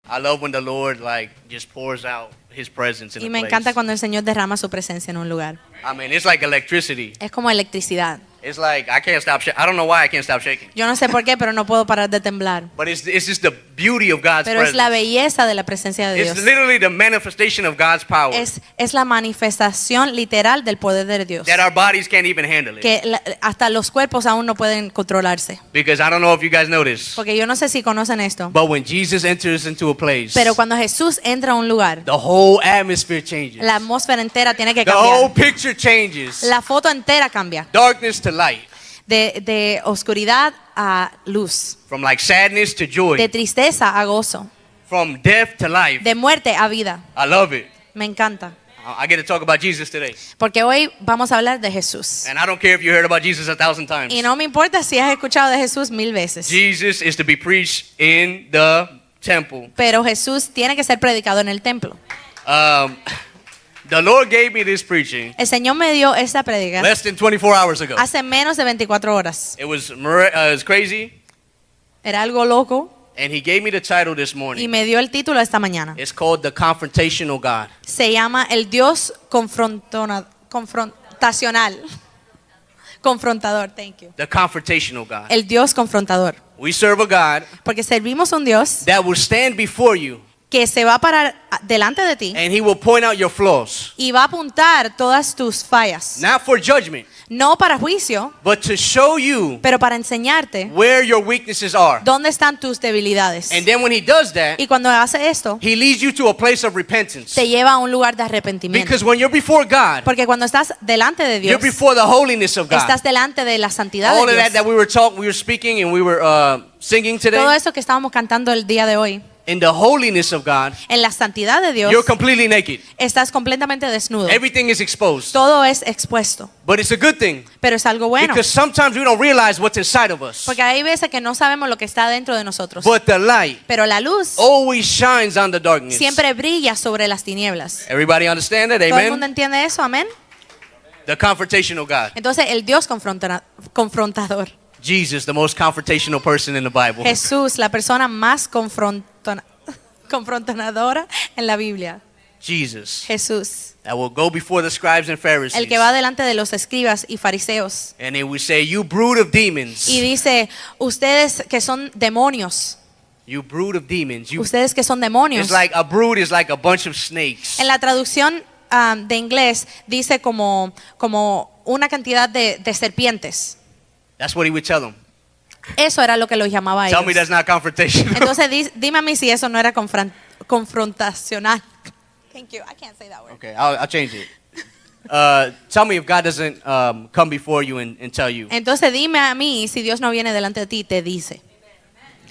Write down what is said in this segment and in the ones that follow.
I love when the Lord like just pours out His presence in Y a me place. encanta cuando el Señor derrama su presencia en un lugar. I mean, it's like electricity. Es como electricidad. It's like I can't stop. I don't know why I can't stop shaking. Yo no sé por qué, pero no puedo parar de temblar. But it's just the beauty of God's Pero es la presence. belleza de la presencia de It's Dios. literally the manifestation of God's power Es la manifestación literal del poder de Dios. that our bodies can't even handle it. Que hasta los cuerpos aún no pueden controlarse. Because I don't know if you guys know this, Porque yo no sé si conocen esto. but when Jesus enters into a place, Pero cuando Jesús entra a un lugar, the whole atmosphere changes. la atmósfera entera tiene que The whole cambiar. picture changes. La foto entera cambia. Darkness to light, De oscuridad a luz. from like sadness to joy, De tristeza a gozo. from death to life. De muerte a vida. I love it. Me encanta. I get to talk about Jesus today. Porque hoy vamos a hablar de Jesús. And I don't care if you heard about Jesus 1,000 times. Y no me importa si has escuchado de Jesús 1000 veces. Jesus is to be preached in the temple. Pero Jesús tiene que ser predicado en el templo. The Lord gave me this preaching El Señor me dio esta prédica less than 24 hours ago. hace menos de 24 horas. It was crazy, Era algo loco and He gave me the title this y morning. me dio el título esta mañana. It's called The Confrontational God. Se llama el Dios confrontacional. Confrontador, thank you. The Confrontational God. El Dios confrontador. We serve a God Porque servimos a un Dios that will stand before you, que se va a parar delante de ti and He will point out your flaws, y va a apuntar todas tus fallas. not for judgment, No para juicio, but to show you pero para enseñarte where your weaknesses are. dónde están tus debilidades. And then when He does that, Y cuando hace esto, He leads you to a place of repentance. te lleva a un lugar de arrepentimiento. Because when you're before God, Porque cuando estás delante de you're Dios, before the holiness of God. estás delante de la santidad All de of that Dios. we were speaking and we were singing Todo today, eso que estábamos cantando el día de hoy, in the holiness of God, en la santidad de Dios, you're completely naked. estás completamente desnudo. Everything is exposed. Todo es expuesto. But it's a good thing, Pero es algo bueno. because sometimes we don't realize what's inside of us. Porque hay veces que no sabemos lo que está dentro de nosotros. But the light Pero la luz always shines on the darkness. siempre brilla sobre las tinieblas. Everybody understand that? ¿Todo el mundo Amen? entiende eso? Amén. The confrontational God. Entonces el Dios confrontador. Jesus, the most confrontational person in the Bible. Jesús, la persona más confrontadora en la Biblia. Jesus, Jesús, that will go before the scribes and Pharisees. el que va delante de los escribas y fariseos. And they would say, you brood of demons. Y dice, ustedes que son demonios, You brood of demons. You, ustedes que son demonios. it's like a brood is like a bunch of snakes. En la traducción de inglés dice como una cantidad de serpientes. That's what he would tell them. Eso era lo que los llamaba a Tell me ellos. that's not confrontational. Entonces dime a mí si eso no era confrontacional. Thank you. I can't say that word. Okay, I'll change it. Tell me if God doesn't come before you and tell you. Entonces dime a mí si Dios no viene delante de ti y te dice.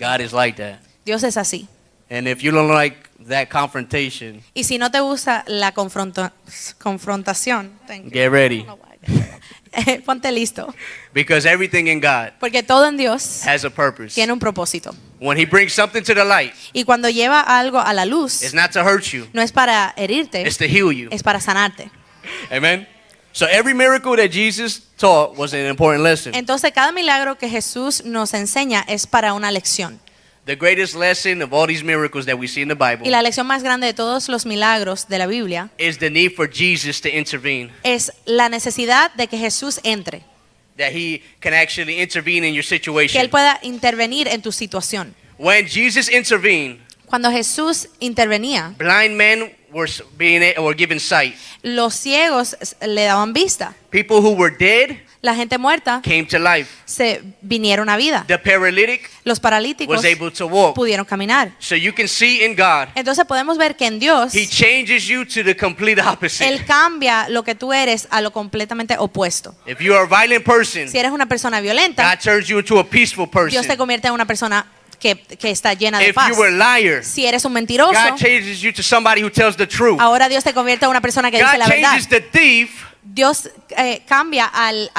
God is like that. Dios es así. And if you don't like that confrontation, Y si no te gusta la confrontación, thank you. get ready. Ponte listo. Because everything in God Porque todo en Dios has a purpose. tiene un propósito. When he brings something to the light, Y cuando lleva algo a la luz, it's not to hurt you, no es para herirte, it's to heal you. es para sanarte. Amen? So every miracle that Jesus taught was an important lesson. Entonces cada milagro que Jesús nos enseña es para una lección. The greatest lesson of all these miracles that we see in the Bible Y la lección más grande de todos los milagros de la Biblia is the need for Jesus to intervene. es la necesidad de que Jesús entre, That he can actually intervene in your que Él situation. pueda intervenir en tu situación. When Jesus intervened, Cuando Jesús intervenía, blind men were given sight. los ciegos le daban vista. People who were dead La gente muerta came to life. se vinieron a vida. The paralytic Los paralíticos was able to walk. pudieron caminar. So you can see in God, Entonces podemos ver que en Dios he changes you to the complete opposite. Él cambia lo que tú eres a lo completamente opuesto. If you are a violent person, Si eres una persona violenta, God turns you into a peaceful Dios te person. convierte en una persona que está llena de If paz. you were a liar, Si eres un mentiroso, God changes you to somebody who tells the truth. ahora Dios te convierte en una persona que dice God la verdad. changes the thief Dios cambia al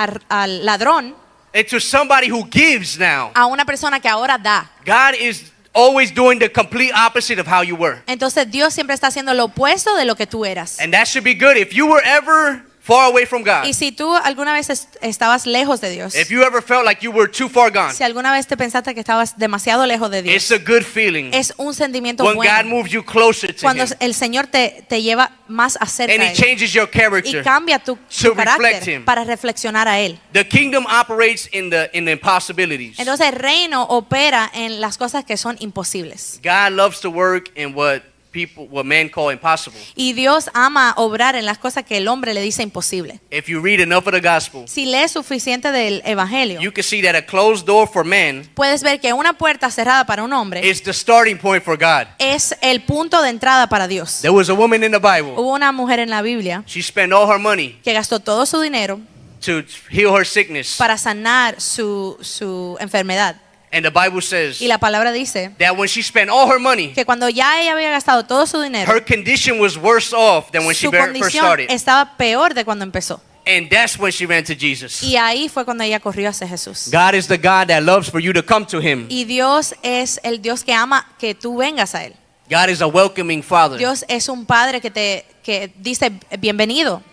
ladrón into somebody who gives now. a una persona que ahora da. God is always doing the complete opposite of how you were. Entonces Dios siempre está haciendo lo opuesto de lo que tú eras. And that should be good. If you were ever far away from God, Y si tú alguna vez estabas lejos de Dios, if you ever felt like you were too far gone, si alguna vez te pensaste que estabas demasiado lejos de Dios, it's a good feeling es un sentimiento when God bueno moves you closer to cuando Him el Señor te lleva más acerca and a He Él changes your y character. cambia tu to reflect carácter Him. para reflexionar a Él. The kingdom operates in the impossibilities. Entonces el reino opera en las cosas que son imposibles. God loves to work in what men call impossible. Y Dios ama obrar en las cosas que el hombre le dice imposible. If you read enough of the gospel, Si lees suficiente del evangelio, you can see that a closed door for men puedes ver que una puerta cerrada para un hombre is the starting point for God. es el punto de entrada para Dios. There was a woman in the Bible. Hubo una mujer en la Biblia She spent all her money que gastó todo su dinero to heal her sickness. para sanar su enfermedad. And the Bible says Y la palabra dice that when she spent all her money, que cuando ya ella había gastado todo su dinero, her condition was worse off than when she su first condición started. estaba peor de cuando empezó. And that's when she ran to Jesus. Y ahí fue cuando ella corrió hacia Jesús. God is the God that loves for you to come to Him. Y Dios es el Dios que ama que tú vengas a Él. God is a welcoming Father. Dios es un padre que dice bienvenido.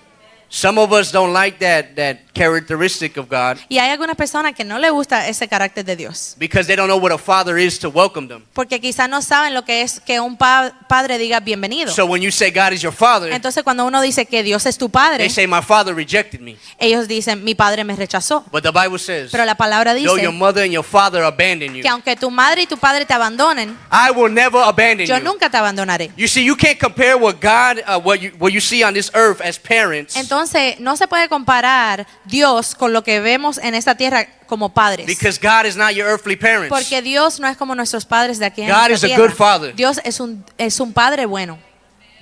Some of us don't like that characteristic of God Y hay algunas personas que no le gusta ese carácter de Dios. because they don't know what a father is to welcome them. Porque quizás no saben lo que es que un padre diga bienvenido. So when you say God is your father, Entonces cuando uno dice que Dios es tu padre, they say my father rejected me. ellos dicen mi padre me rechazó. But the Bible says, Pero la palabra though your dice mother and your father abandon you, que aunque tu madre y tu padre te abandonen, I will never abandon yo you. nunca te abandonaré. You see, you can't compare what God, what you see on this earth as parents, Entonces no se puede comparar Dios con lo que vemos en esta tierra como padres. because God is not your earthly parents. Porque Dios no es como nuestros padres de aquí en God esta is a tierra. good father. Dios es un padre bueno.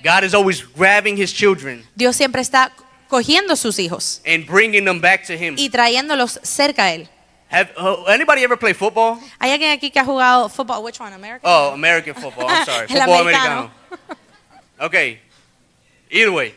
God is always grabbing His children Dios siempre está cogiendo sus hijos and bringing them back to Him. y trayéndolos cerca a él. Have anybody ever played football? ¿Hay alguien aquí que ha jugado fútbol? Which one? American? Oh, American football. I'm sorry. El Football americano. Okay. Either way,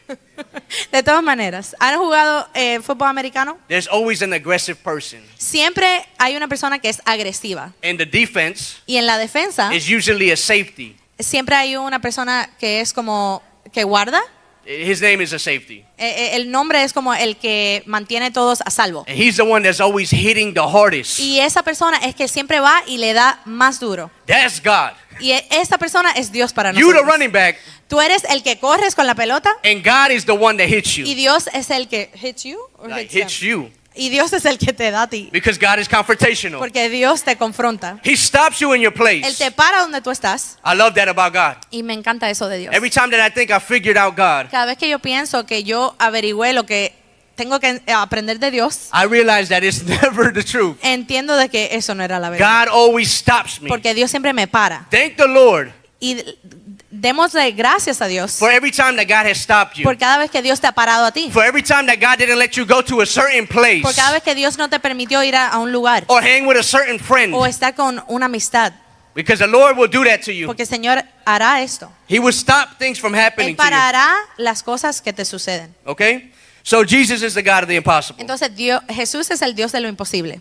De todas maneras, ¿han jugado fútbol americano? there's always an aggressive person. Siempre hay una persona que es agresiva. And the defense Y en la defensa, is usually a safety. siempre hay una persona que es como que guarda. His name is a safety. El nombre es como el que mantiene todos a salvo. And he's the one that's always hitting the hardest. Y esa persona es que siempre va y le da más duro. That's God. Y esa persona es Dios para You the nosotros. running back, Tú eres el que corres con la pelota and God is the one that hits y you. Dios es el que hits you or Like, hits hits them? you. Y Dios es el que te da a ti. Because God is confrontational. Porque Dios te confronta. He stops you in your Él place. te para donde tú estás. I love that about God. Y me encanta eso de Dios. Every time that I think I figured out God, Cada vez que yo pienso que yo averigüé lo que tengo que aprender de Dios, I realize that it's never the truth. entiendo de que eso no era la verdad. God always stops me. Porque Dios siempre me para. Thank the Lord Y démosle gracias a Dios for every time that God has stopped you. por cada vez que Dios te ha parado a ti. For every time that God didn't let you go to a certain place Por cada vez que Dios no te permitió ir a un lugar or hang with a certain friend. o estar con una amistad. Because the Lord will do that to you. Porque el Señor hará esto. He will stop things from happening Él to you. parará las cosas que te suceden. Okay? So Jesus is the God of the impossible. Entonces Jesús es el Dios de lo imposible.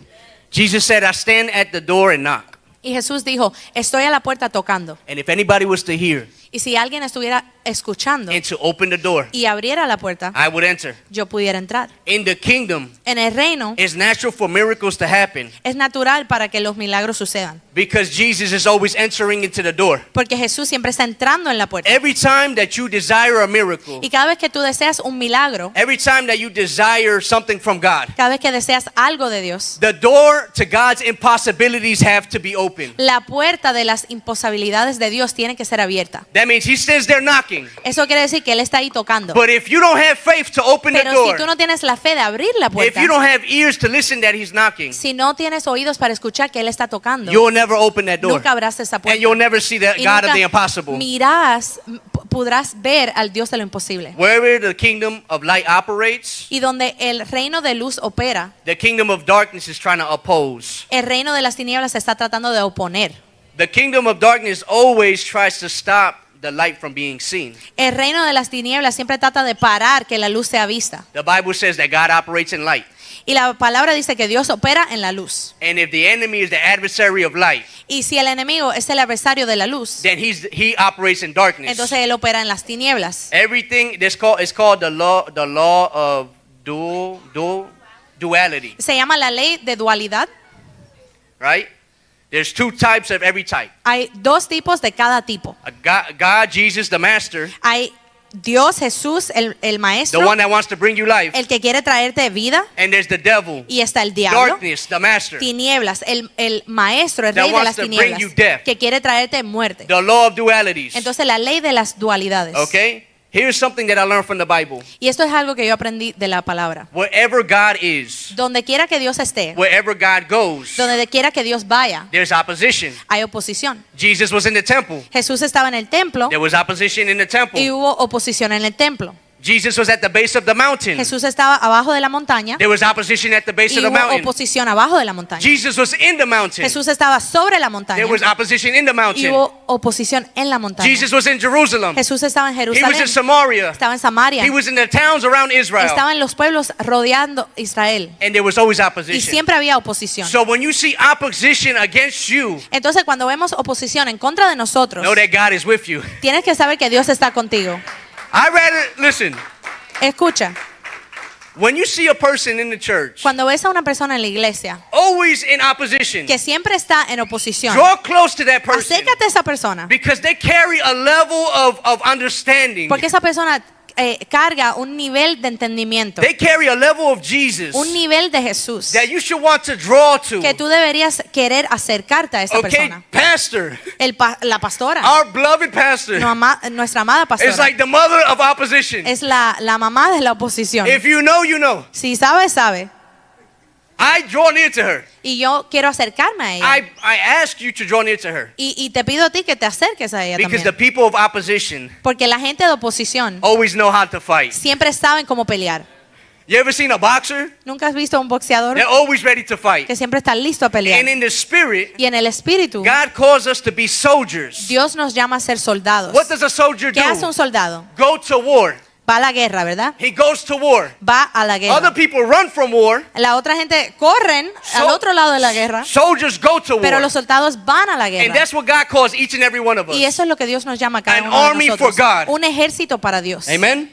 Jesus said, I stand at the door and knock. Y Jesús dijo, estoy a la puerta tocando. And if anybody was to hear Y si alguien estuviera escuchando and to open the door, y abriera la puerta, I would enter. yo pudiera entrar. In the kingdom, En el reino it's natural for miracles to happen es natural para que los milagros sucedan. because Jesus is always entering into the door. Porque Jesús siempre está entrando en la puerta. Every time that you desire a miracle, Y cada vez que tú deseas un milagro, every time that you desire something from God, cada vez que deseas algo de Dios, the door to God's impossibilities have to be open. la puerta de las imposibilidades de Dios tiene que ser abierta. That means He stands there knocking. Eso quiere decir que Él está ahí tocando. But if you don't have faith to open the Pero si door, tú no tienes la fe de abrir la if puerta, you don't have ears to listen that He's knocking, si no tienes oídos para escuchar que Él está tocando, you'll never open that door. nunca abras esa puerta. And you'll never see the Y God of nunca the impossible. podrás ver al Dios de lo imposible. Wherever the kingdom of light operates, Y donde el reino de luz opera, the kingdom of darkness is trying to oppose. el reino de las tinieblas se está tratando de oponer. The kingdom of darkness always tries to stop the light from being seen. El reino de las tinieblas siempre trata de parar que la luz sea vista. The Bible says that God operates in light. Y la palabra dice que Dios opera en la luz. And if the enemy is the adversary of light, Y si el enemigo es el adversario de la luz, then he operates in darkness. entonces él opera en las tinieblas. Everything it's called the law of duality, Se llama la ley de dualidad. right? There's two types of every type. Hay dos tipos de cada tipo. A God, Jesus, the master, Hay Dios, Jesús, el the maestro, one that wants to bring you life. el que quiere traerte vida, And there's the devil, y está el diablo, darkness, the master, tinieblas, el maestro, el that rey de wants las to bring tinieblas, you death. que quiere traerte muerte. the law of dualities. Entonces la ley de las dualidades. Okay? Here's something that I learned from the Bible. Y esto es algo que yo aprendí de la palabra. Wherever God is, Donde quiera que Dios esté, wherever God goes, donde quiera que Dios vaya, there's opposition. hay oposición. Jesus was in the temple. Jesús estaba en el templo There was opposition in the y temple. hubo oposición en el templo. Jesus was at the base of the mountain. Jesús estaba abajo de la montaña There was opposition at the base y of the hubo mountain. oposición abajo de la montaña. Jesus was in the mountain. Jesús estaba sobre la montaña There was opposition in the y mountain. hubo oposición en la montaña. Jesus was in Jerusalem. Jesús estaba en He was Jerusalén, in Samaria. estaba en Samaria, He was in the towns around Israel. estaba en los pueblos rodeando Israel And there was always y opposition. siempre había oposición. So when you see opposition against you, Entonces cuando vemos oposición en contra de nosotros, know that God is with you. tienes que saber que Dios está contigo. I rather, listen, Escucha, when you see a person in the church cuando ves a una persona en la iglesia always in opposition, que siempre está en oposición, draw close to that person acércate a esa persona, because they carry a level of understanding. porque esa persona carga un nivel de entendimiento, They carry a level of Jesus un nivel de Jesús that you should want to draw to. que tú deberías querer acercarte a esa Okay, persona. pastor, La pastora, our beloved pastor, nuestra amada is pastora, like the mother of opposition. es la mamá de la oposición. If you know, you know. Si sabe, sabe. I draw near to her. Y yo quiero acercarme a ella. I ask you to draw near to her Y te pido a ti que te acerques a ella because the también. people of opposition Porque la gente de oposición always know how to fight. siempre saben cómo pelear. You ever seen a boxer? ¿Nunca has visto a un boxeador They're always ready to fight. que siempre está listo a pelear? And in the spirit, Y en el espíritu, God calls us to be soldiers. Dios nos llama a ser soldados. What does a soldier ¿Qué hace do? un soldado? Go to war. Va a la guerra, ¿verdad? He goes to war. Va a la Other guerra. people run from war. La otra gente corren al otro lado de la guerra, Soldiers go to pero war. los soldados van a la And guerra. that's what God calls each and every one of us. Y eso es lo que Dios nos llama a cada An uno de army nosotros. for God. Un ejército para Dios. Amen?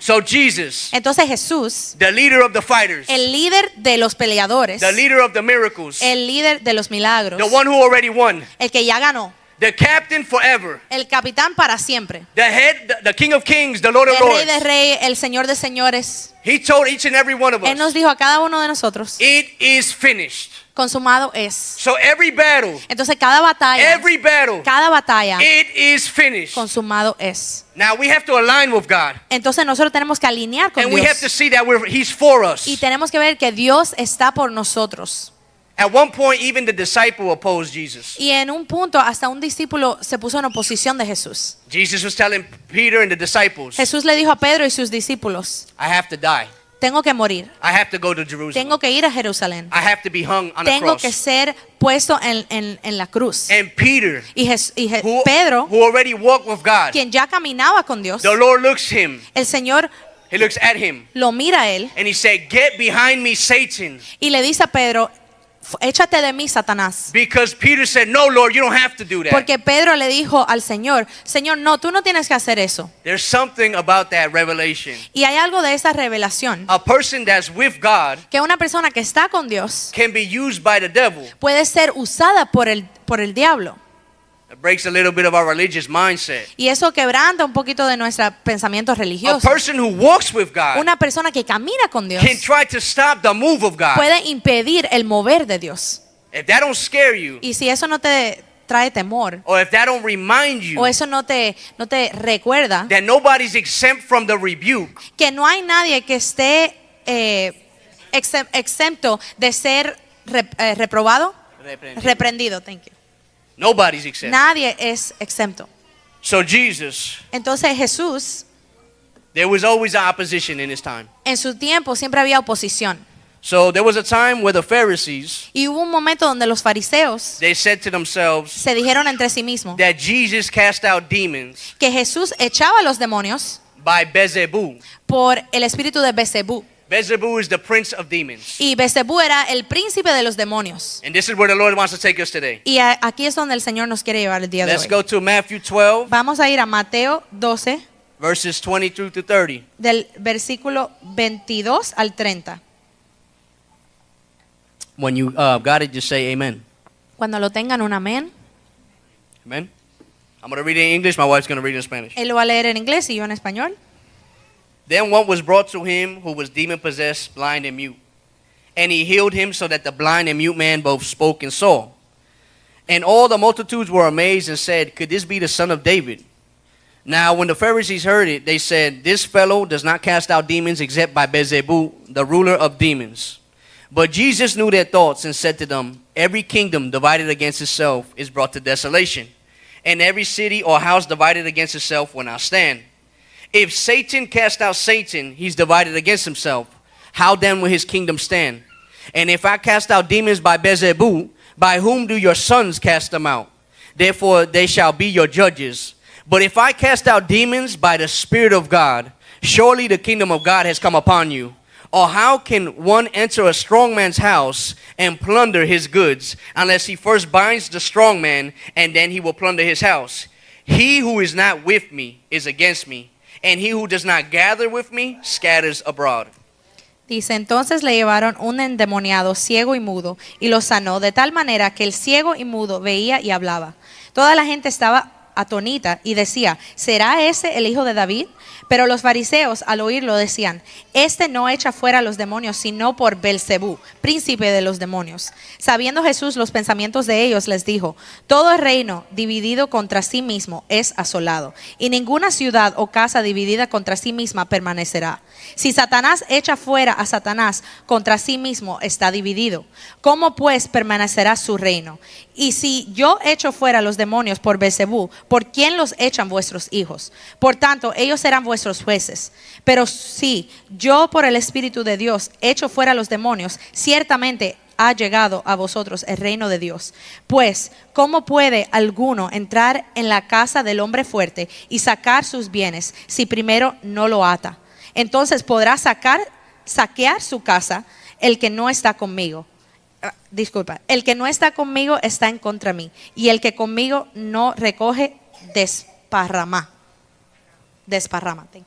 So Jesus, Entonces Jesús, the leader of the fighters, el líder de los peleadores, the leader of the miracles, el líder de los milagros, the one who already won, el que ya ganó, the captain forever, el capitán para siempre, the head, the King of Kings, the Lord of el rey de Lords. reyes, el señor de señores. He told each and every one of Él nos us, dijo a cada uno de nosotros, it is finished. consumado es. So every battle, Entonces cada batalla, it is finished. consumado es. Now we have to align with God. Entonces nosotros tenemos que alinear con And we have to Dios see that He's for us. y tenemos que ver que Dios está por nosotros. At one point, even the disciple opposed Jesus. Y en un punto hasta un discípulo se puso en oposición de Jesús. Jesus was telling Peter and the disciples, Jesús le dijo a Pedro y sus discípulos, I have to die. tengo que morir, I have to go to Jerusalem. tengo que ir a Jerusalén, I have to be hung on a tengo que cross. ser puesto en la cruz. And Peter, Pedro, who already walked with God, quien ya caminaba con Dios, the Lord looks him. el Señor He looks at him lo mira a él and he said, get behind me, Satan. y le dice a Pedro, échate de mí, Satanás. Because Peter said, no, Lord, you don't have to do that. Porque Pedro le dijo al Señor, Señor, no, tú no tienes que hacer eso. There's something about that revelation. Y hay algo de esa revelación, A person that's with God que una persona que está con Dios can be used by the devil. puede ser usada por el diablo. It breaks a little bit of our religious mindset. Y eso quebranta un poquito de nuestro pensamiento A religioso. person who walks with God Una persona que camina con Dios can try to stop the move of God. puede impedir el mover de Dios. If that don't scare you, Y si eso no te trae temor, or if that don't remind you o eso no te recuerda that nobody's exempt from the rebuke, que no hay nadie que esté exento de ser reprobado, reprendido, thank you. nobody's exempt. Nadie es exento. So Jesus, Entonces Jesús, there was always opposition in his time. en su tiempo siempre había oposición. So there was a time where the Pharisees, Y hubo un momento donde los fariseos they said to themselves se dijeron entre sí mismos that Jesus cast out demons que Jesús echaba a los demonios by Beelzebub. por el espíritu de Beelzebú. Beelzebub is the prince of demons. Y Beelzebú era el príncipe de los demonios. And this is where the Lord wants to take us today. Y aquí es donde el Señor nos quiere llevar el día de Let's hoy. go to Matthew 12, Vamos a ir a Mateo 12, verses 22 to 30. del versículo 22 al 30. When you got it, just say amen. Cuando lo tengan, un amén. Amen. I'm going to read it in English. My wife's going to read it in Spanish. Él lo va a leer en inglés y yo en español. Then one was brought to him who was demon possessed, blind and mute. And he healed him so that the blind and mute man both spoke and saw. And all the multitudes were amazed and said, could this be the son of David? Now when the Pharisees heard it, they said, this fellow does not cast out demons except by Beelzebub, the ruler of demons. But Jesus knew their thoughts and said to them, every kingdom divided against itself is brought to desolation, and every city or house divided against itself will not stand. If Satan cast out Satan, he's divided against himself. How then will his kingdom stand? And if I cast out demons by Beelzebub, by whom do your sons cast them out? Therefore they shall be your judges. But if I cast out demons by the Spirit of God, surely the kingdom of God has come upon you. Or how can one enter a strong man's house and plunder his goods, unless he first binds the strong man, and then he will plunder his house? He who is not with me is against me, and he who does not gather with me scatters abroad. Dice, entonces le llevaron un endemoniado ciego y mudo y lo sanó de tal manera que el ciego y mudo veía y hablaba. Toda la gente estaba atónita y decía, ¿será ese el hijo de David? Pero los fariseos al oírlo decían, este no echa fuera a los demonios sino por Beelzebú, príncipe de los demonios. Sabiendo Jesús los pensamientos de ellos, les dijo, todo reino dividido contra sí mismo es asolado, y ninguna ciudad o casa dividida contra sí misma permanecerá. Si Satanás echa fuera a Satanás, contra sí mismo está dividido. ¿Cómo pues permanecerá su reino? Y si yo echo fuera a los demonios por Beelzebú, ¿por quién los echan vuestros hijos? Por tanto, ellos serán vuestros jueces. Pero si yo por el Espíritu de Dios echo fuera a los demonios, ciertamente ha llegado a vosotros el reino de Dios. Pues, ¿cómo puede alguno entrar en la casa del hombre fuerte y sacar sus bienes si primero no lo ata? Entonces podrá saquear su casa el que no está conmigo. Disculpa, el que no está conmigo está en contra de mí, y el que conmigo no recoge desparrama. Thank you.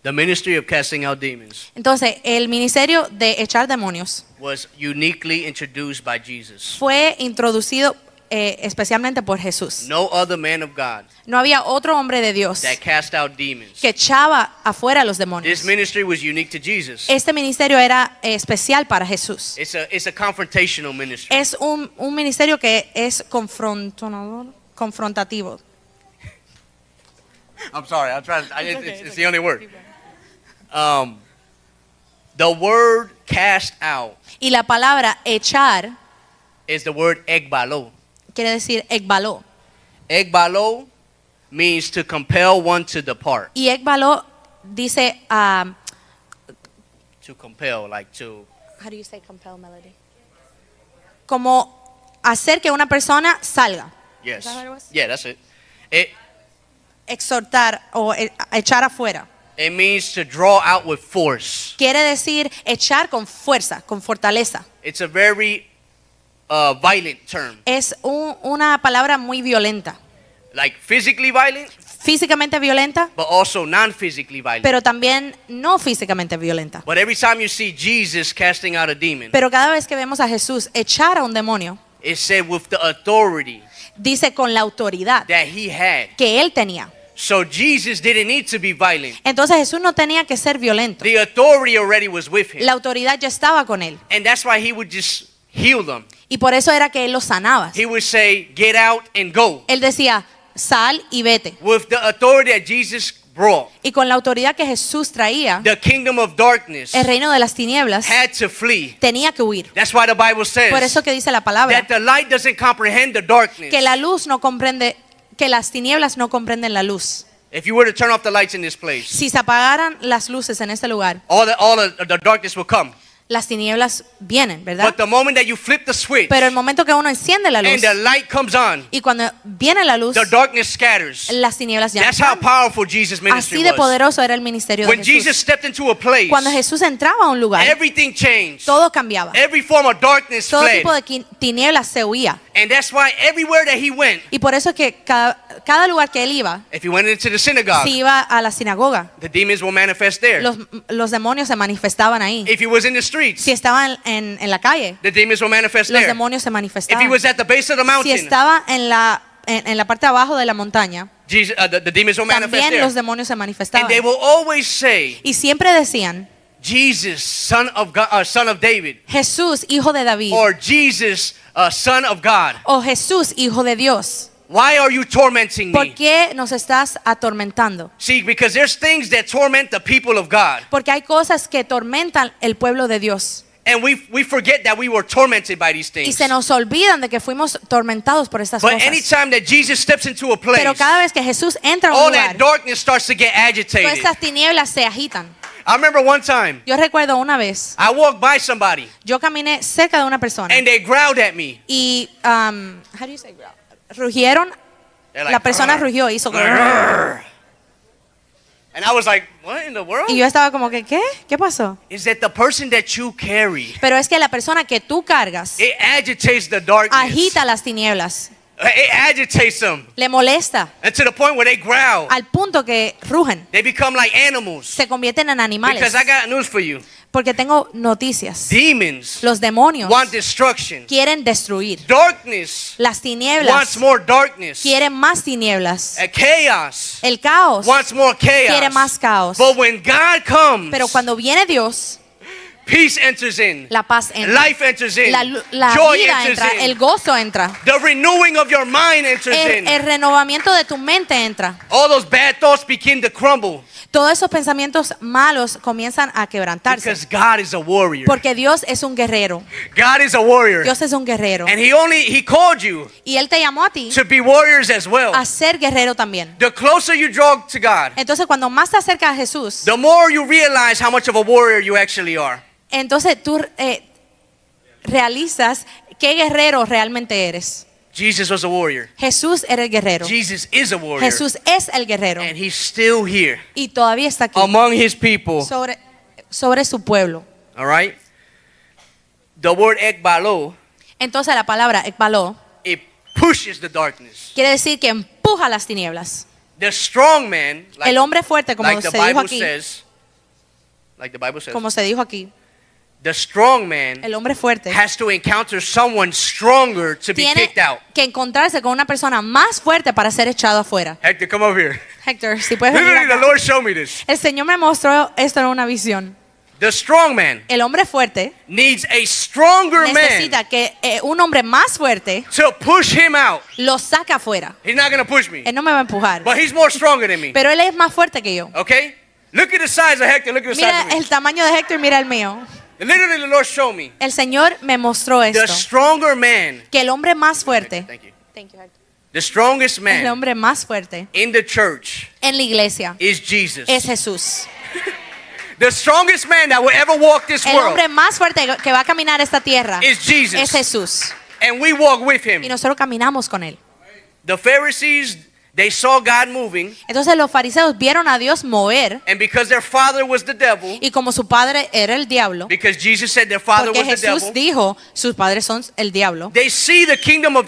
The ministry of casting out demons Entonces, el ministerio de echar demonios was uniquely introduced by Jesus. fue introducido especialmente por Jesús. No other man of God No había otro hombre de Dios that cast out demons. que echaba afuera a los demonios. This ministry was unique to Jesus. Este ministerio era especial para Jesús. It's a confrontational ministry. Es un ministerio que es confrontativo. I'm sorry. I'm trying. It's the only word. The word cast out Y la palabra echar is the word egbalo. quiere decir ekbaló. Egbalo means to compel one to depart. Y ekbaló dice, To compel, like to. how do you say compel, Melody? Como hacer que una persona salga. Yes. Is that what it was? Yeah, that's it. Exhortar o echar afuera. It means to draw out with force. Quiere decir echar con fuerza, con fortaleza. It's a very violent term. Es una palabra muy violenta. Like physically violent, Físicamente violenta, but also non-physically violent. pero también no físicamente violenta. But every time you see Jesus casting out a demon, Pero cada vez que vemos a Jesús echar a un demonio, it said with the authority dice con la autoridad that he had. que él tenía. So Jesus didn't need to be violent. Entonces Jesús no tenía que ser violento. The authority already was with him. La autoridad ya estaba con él. And that's why he would just heal them. Y por eso era que él los sanaba. He would say, get out and go. Él decía, sal y vete. With the authority that Jesus brought, Y con la autoridad que Jesús traía, the kingdom of darkness el reino de las tinieblas had to flee. tenía que huir. That's why the Bible says Por eso que dice la palabra, that the light doesn't comprehend the darkness. que la luz no comprende, que las tinieblas no comprenden la luz. If you were to turn off the lights in this place, Si se apagaran las luces en este lugar, all the darkness will come. las tinieblas vienen, ¿verdad? But the moment that you flip the switch Pero el momento que uno enciende la luz and the light comes on, y cuando viene la luz, the darkness scatters. las tinieblas ya no That's how están. powerful Jesus' ministry Así de was. poderoso era el ministerio de When Jesus Jesús. stepped into a place, Cuando Jesús entraba a un lugar, everything changed. todo cambiaba. Every form of darkness Todo fled. tipo de tinieblas se huía. And that's why everywhere that he went, Y por eso es que cada lugar que él iba, if he went into the synagogue, si iba a la sinagoga, the demons will manifest there. los demonios se manifestaban ahí. If he was in the streets, Si estaba en la calle, the demons will manifest los there. demonios se If he manifestaban. was at the base of the Si mountain, estaba en la parte de abajo de la montaña, Jesus, the demons will manifest también there. los demonios se And manifestaban. they will always say, Y siempre decían, Jesus, son of God, son of David, Jesús, hijo de David, or Jesus, son of God. o Jesús, hijo de Dios, Why are you tormenting ¿por me? qué nos estás atormentando? See, because there's things that torment the people of God. Porque hay cosas que tormentan el pueblo de Dios. And we forget that we were tormented by these Y things. se nos olvidan de que fuimos tormentados por estas But cosas. anytime that Jesus steps into a place, Pero cada vez que Jesús entra a un all lugar, that darkness starts to get todas agitated. estas tinieblas se agitan. I remember one time, Yo recuerdo una vez, I walked by somebody yo caminé cerca de una persona and they growled at me. y, how do you say growl? Rugieron, They're la like, persona "Grr, rugió, hizo grr." And I was like, what in the world? y yo estaba como que, ¿qué? ¿Qué pasó? Is that the person that you carry, Pero es que la persona que tú cargas it agitates the darkness. agita las tinieblas, It agitates them. le molesta And to the point where they growl. al punto que rugen, They become like animals. se convierten en animales. Because I got news for you. Porque tengo noticias. Demons Los demonios want destruction. quieren destruir. Darkness Las wants tinieblas more darkness. quieren más tinieblas. Chaos El caos wants more quiere chaos. más caos. But when God comes, Pero cuando viene Dios, peace enters in. la paz entra. Life enters in. La Joy vida enters entra, in. el gozo entra, The renewing of your mind enters in. el renovamiento de tu mente entra. All those bad thoughts begin to crumble. Todos esos pensamientos malos comienzan a quebrantarse. Because God is a warrior. Porque Dios es un guerrero. God is a warrior. Dios es un guerrero. And He called you Y Él te llamó a ti to be warriors as well. a ser guerrero también. The closer you draw to God, Entonces cuando más te acercas a Jesús, the more you realize how much of a warrior you actually are. entonces tú realizas qué guerrero realmente eres. Jesus was a warrior. Jesús era el guerrero. Jesus is a warrior. Jesús es el guerrero. And He's still here Y todavía está aquí among His people. sobre su pueblo. All right? The word ekbalo, Entonces la palabra ekbaló it pushes the darkness. quiere decir que empuja las tinieblas. The strong man, El hombre fuerte, como like the se dijo Bible aquí, says, like the Bible says, como se dijo aquí, the strong man el hombre fuerte has to encounter someone stronger to be tiene kicked out. que encontrarse con una persona más fuerte para ser echado afuera. Hector, come over here. Héctor, si puedes venir Literally, the acá. Lord showed me this. El Señor me mostró esto en una visión. The strong man El hombre fuerte needs a stronger man necesita que un hombre más fuerte to push him out. lo saque afuera. He's not going to push me, Él no me va a empujar, but he's more stronger than me. pero él es más fuerte que yo. Okay? Look at the size of Hector. Look at the size Mira of me. el tamaño de Héctor, mira el mío. Literally, the Lord showed me. El Señor me mostró The esto, stronger man, que el hombre más fuerte, thank you. The strongest el man hombre más fuerte in the church en la iglesia is Jesus. es Jesús. The strongest man that will ever walk this El world hombre más fuerte que va a caminar esta tierra is Jesus. es Jesús. And we walk with him. Y nosotros caminamos con él. The Pharisees, they saw God moving, Entonces los fariseos vieron a Dios mover, and because their father was the devil, y como su padre era el diablo, because Jesus said their father porque was the Jesús devil, dijo sus padres son el diablo, they see the kingdom of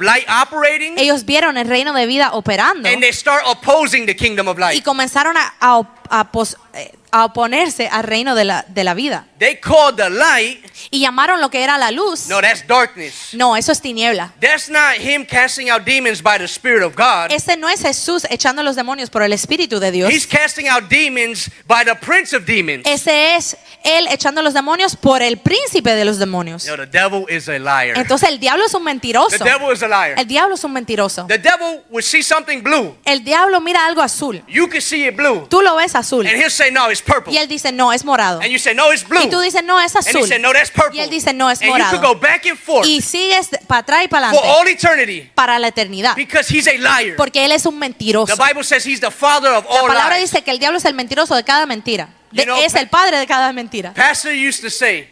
light operating, ellos vieron el reino de vida operando and they start opposing the kingdom of y light. comenzaron a oponerse al reino de la vida. They called the light, Y llamaron lo que era la luz. no, that's darkness. No, eso es tiniebla. That's not him casting out demons by the Spirit of God. Ese no es Jesús echando los demonios por el Espíritu de Dios. He's casting out demons by the prince of demons. Ese es él echando los demonios por el príncipe de los demonios. No, the devil is a liar. Entonces el diablo es un mentiroso. The devil is a liar. El diablo es un mentiroso. The devil would see something blue. El diablo mira algo azul. You can see it blue. Tú lo ves azul. And he'll say, no, it's purple. Y él dice, no, es morado. And you say, no, it's blue. Y tú dices, no, es And he azul. said, no, that's purple. Y él dice, no, es And you could morado. go back and forth Y sigues para atrás y para for adelante. all eternity Para la eternidad. because he's a liar. Porque él es un mentiroso. The Bible says he's the father of La all palabra lies. dice que el diablo es el mentiroso de cada mentira. You know, Es el padre de cada mentira. Pastor used to say,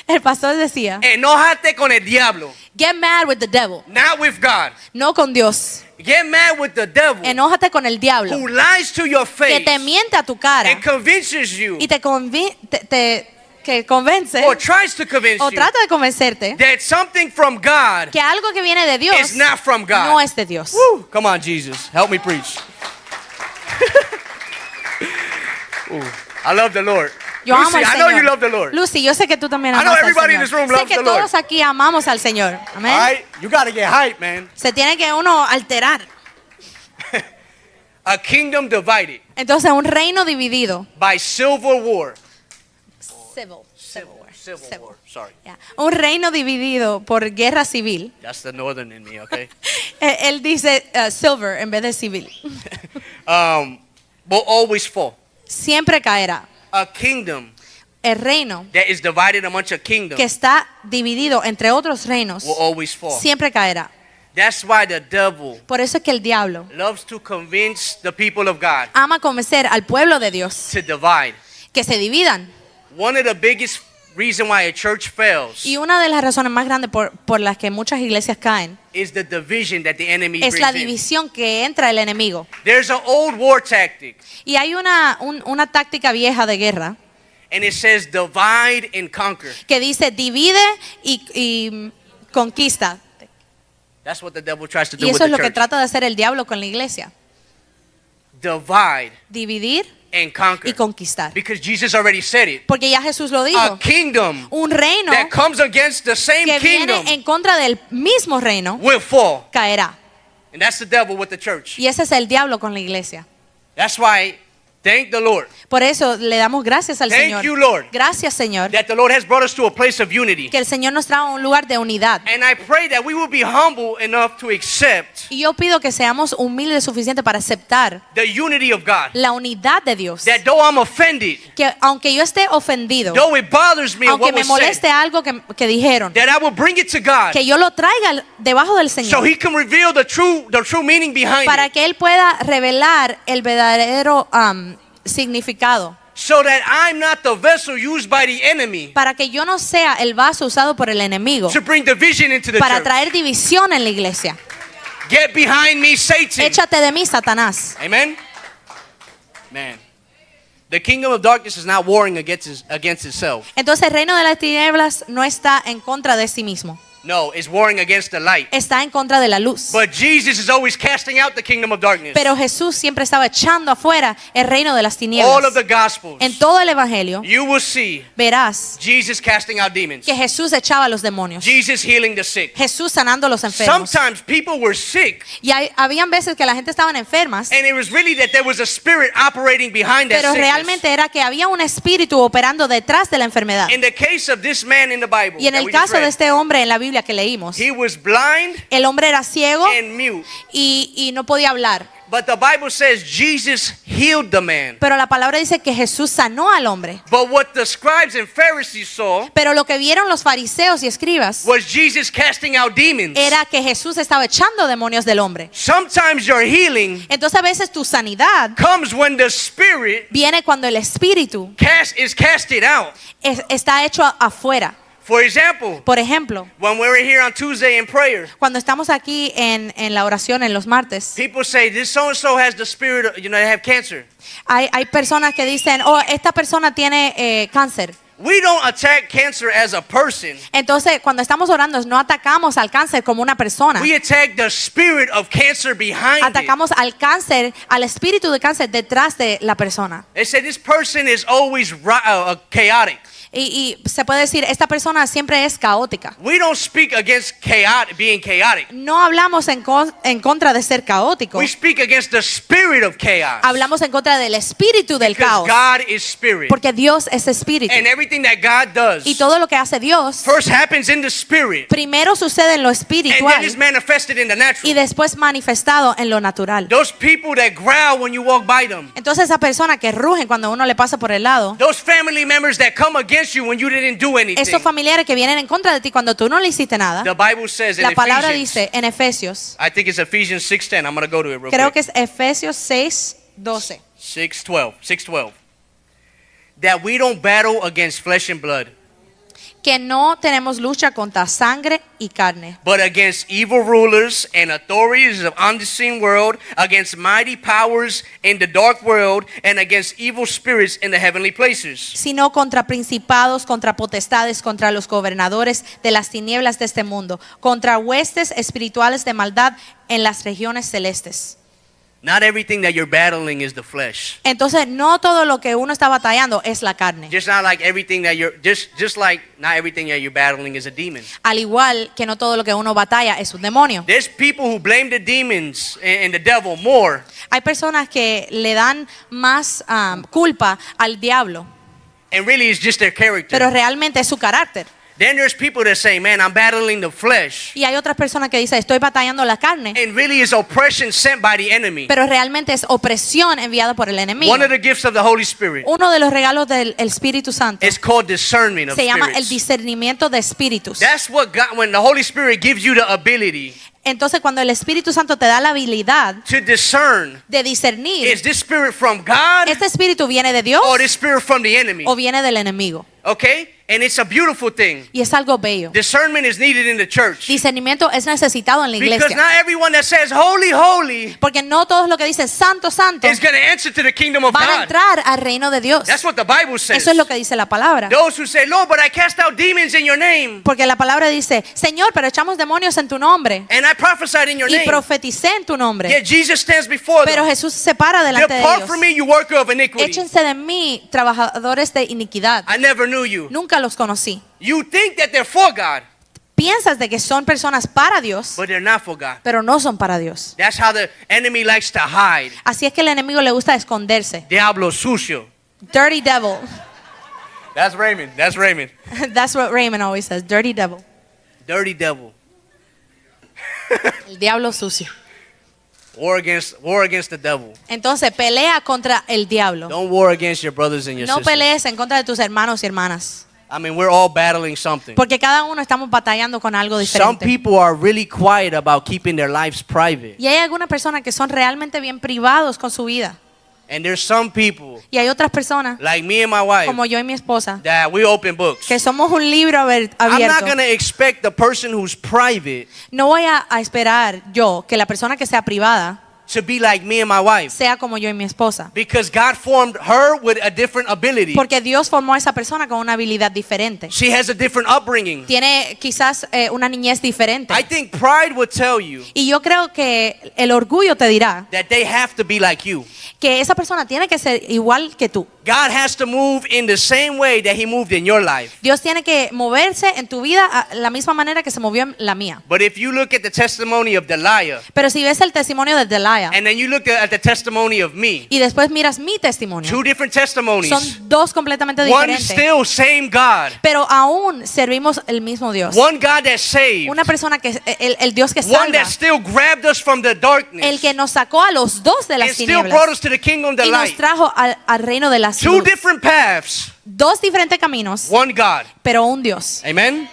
El pastor decía, enójate con el diablo, get mad with the devil. not with God. No con Dios. Get mad with the devil Enójate con el diablo. who lies to your Que face te miente a tu cara. and convinces you Y te que convence or tries to convince o you trata de convencerte that something from God que algo que viene de Dios is not from God. no es de Dios. Woo. Come on, Jesus. Help me preach. Ooh, I love the Lord. Yo amo Lucy, al I Señor. know you love the Lord. Lucy, yo sé que tú también I amas know al everybody in Señor. this room Sé loves que the Lord. todos aquí amamos al Señor. Amén. All right? You got to get hyped, man. Se tiene que uno alterar. A kingdom divided Entonces, un reino dividido. by civil war. Civil War. Sorry. Yeah. Un reino dividido por guerra civil. That's the northern in me, okay? Él dice silver en vez de civil. Will always fall. Siempre caerá. A kingdom El reino that is divided amongst a kingdom que está dividido entre otros reinos will always fall. siempre caerá. That's why the devil Por eso es que el diablo loves to convince the people of God ama convencer al pueblo de Dios to divide. que se dividan. One of the biggest reason why a church fails Y una de las razones más grandes por las que muchas iglesias caen is the division that the enemy es la brings in. división que entra el enemigo. There's an old war tactic, Y hay una táctica vieja de guerra and it says divide and conquer. que dice divide y conquista. That's what the devil tries to do Y with eso es the lo que church. trata de hacer el diablo con la iglesia. Divide Dividir and conquer. y conquistar. Because Jesus already said it. Porque ya Jesús lo A dijo. kingdom Un reino that comes against the same que viene kingdom en contra del mismo reino will fall. caerá. And that's the devil with the church. Y ese es el diablo con la iglesia. That's why, thank the Lord Por eso le damos gracias al Thank Señor. you, Lord. Gracias, Señor, that the Lord has brought us to a place of unity. que el Señor nos trae a un lugar de unidad. And I pray that we will be humble enough to accept Y yo pido que seamos humildes suficiente para aceptar the unity of God. la unidad de Dios. That though I'm offended, Que aunque yo esté ofendido, though it bothers me of aunque what me was moleste said, algo que dijeron, that I will bring it to God que yo lo traiga debajo del so Señor He can reveal the true meaning behind para it. que Él pueda revelar el verdadero significado. So that I'm not the vessel used by the enemy Para que yo no sea el vaso usado por el enemigo to bring division into the para church. traer división en la iglesia. Get behind me, Satan. Échate de mí, Satanás. Amen? Man. The kingdom of darkness is not warring against itself. Entonces el reino de las tinieblas no está en contra de sí mismo. No, it's warring against the light. Está en contra de la luz. But Jesus is always casting out the kingdom of darkness. Pero Jesús siempre estaba echando afuera el reino de las All tinieblas. of the gospels, En todo el evangelio you will see verás Jesus casting out demons. que Jesús echaba a los demonios. Jesus healing the sick. Jesús sanando a los enfermos. Sometimes people were sick, Y habían veces que la gente estaban enfermas, and it was really that there was a spirit operating behind that pero sickness. realmente era que había un espíritu operando detrás de la enfermedad. In the case of this man in the Bible, Y en that el we just caso de read, este hombre en la Biblia que leímos, he was blind el hombre era ciego and mute. y no podía hablar. But the Bible says Jesus healed the man. Pero la palabra dice que Jesús sanó al hombre. But what the scribes and Pharisees saw Pero lo que vieron los fariseos y escribas was Jesus casting out demons. era que Jesús estaba echando demonios del hombre. Sometimes your healing Entonces a veces tu sanidad comes when the spirit viene cuando el espíritu is casted out. está hecho afuera. For example, Por ejemplo, when we were here on Tuesday in prayer, cuando estamos aquí en la oración en los martes, people say this so and so has the spirit of, they have cancer. hay personas que dicen, oh, esta persona tiene cáncer. We don't attack cancer as a person. Entonces, cuando estamos orando, no atacamos al cáncer como una persona. We attack the spirit of cancer behind Atacamos al cáncer, al espíritu de cáncer detrás de la persona. it. They say this person is always chaotic. Y se puede decir, esta persona siempre es caótica. We don't speak against being chaotic. No hablamos en contra de ser caótico. We speak against the spirit of chaos. Hablamos en contra del espíritu del Because caos. God is spirit. Porque Dios es espíritu. And everything that God does Y todo lo que hace Dios, first happens in the spirit. primero sucede en lo And then is espiritual manifested in the y natural. después manifestado en lo natural. Those people that growl when you walk by them. Entonces esa persona que ruge cuando uno le pasa por el lado, Those family members that come against you when you didn't do anything. esos familiares que vienen en contra de ti cuando tú no le hiciste nada, The Bible says in la palabra Ephesians, dice en Efesios, I think it's Ephesians 6:10. I'm going to go to it real creo quick. que es Efesios 6:12, 6:12. 6:12. That we don't battle against flesh and blood. que no tenemos lucha contra sangre y carne, but against evil rulers and authorities of unseen world, against mighty powers in the dark world, and against evil spirits in the heavenly places. sino contra principados, contra potestades, contra los gobernadores de las tinieblas de este mundo, contra huestes espirituales de maldad en las regiones celestes. Not everything that you're battling is the flesh. Entonces, no todo lo que uno está batallando es la carne. Just not like everything that you're just like not everything that you're battling is a demon. Al igual que no todo lo que uno batalla es un demonio. There's people who blame the demons and the devil more. Hay personas que le dan más culpa al diablo, And really it's just their character. pero realmente es su carácter. Then there's people that say, man, I'm battling the flesh. Y hay otras personas que dicen, estoy batallando la carne, And really it's oppression sent by the enemy. pero realmente es opresión enviada por el enemigo. One of the gifts of the Holy Spirit Uno de los regalos del Espíritu Santo is called discernment of se llama el spirits. discernimiento de espíritus. That's what God, when the Holy Spirit gives you the ability Entonces, cuando el Espíritu Santo te da la habilidad to discern, de is discernir, this spirit from God ¿este espíritu viene de Dios or this spirit from the enemy? o viene del enemigo? Okay? And it's a beautiful thing. Y es algo bello. Discernment is needed in the church. Discernimiento es necesitado en la Because iglesia. not everyone that says holy, holy Porque no todos los que dicen santo, santo is going to answer to the kingdom of van a God. entrar al reino de Dios. That's what the Bible says. Eso es lo que dice la palabra. Those who say, Lord, but I cast out demons in your name. Porque la palabra dice, Señor, pero echamos demonios en tu nombre And I prophesied in your y name. profeticé en tu nombre. Yet Jesus stands before Pero them. Jesús se para delante de Depart ellos. from me, you worker of iniquity. Échense de mí, trabajadores de iniquidad. I never knew you. Nunca los conocí. You think that they're for God, Piensas de que son personas para Dios, but they're not for God. pero no son para Dios. That's how the enemy likes to hide. Así es que el enemigo le gusta esconderse. Diablo sucio. Dirty devil. That's Raymond. That's Raymond. That's what Raymond always says. Dirty devil. Dirty devil. El diablo sucio. War against the devil. Entonces pelea contra el diablo. Don't war against your brothers and your No sisters. pelees en contra de tus hermanos y hermanas. I mean, we're all battling something. Porque cada uno estamos batallando con algo Some diferente. people are really quiet about keeping their lives private. Y hay algunas personas que son realmente bien privados con su vida. And there's some people, Y hay otras personas, like me and my wife, como yo y mi esposa, that we open books. que somos un libro I'm not abierto. going to expect the person who's private No voy a esperar yo que la persona que sea privada to be like me and my wife. sea como yo y mi esposa. Because God formed her with a different ability. Porque Dios formó a esa persona con una habilidad diferente. She has a different upbringing. Tiene quizás una niñez diferente. I think pride would tell you Y yo creo que el orgullo te dirá that they have to be like you. que esa persona tiene que ser igual que tú. God has to move in the same way that he moved in your life. Dios tiene que moverse en tu vida a la misma manera que se movió en la mía. But if you look at the testimony of Delilah, Pero si ves el testimonio de Delilah and then you look at the testimony of me, y después miras mi testimonio, two different testimonies. son dos completamente One diferentes. still same God. Pero aún servimos el mismo Dios. One God that saved. Una persona que el Dios que One salva, that still grabbed us from the el darkness que nos sacó a los dos de and las still tinieblas brought us to the kingdom of the y nos light. trajo al reino de las Two luz. different paths, Dos diferentes caminos, one God. pero un Dios. Amen.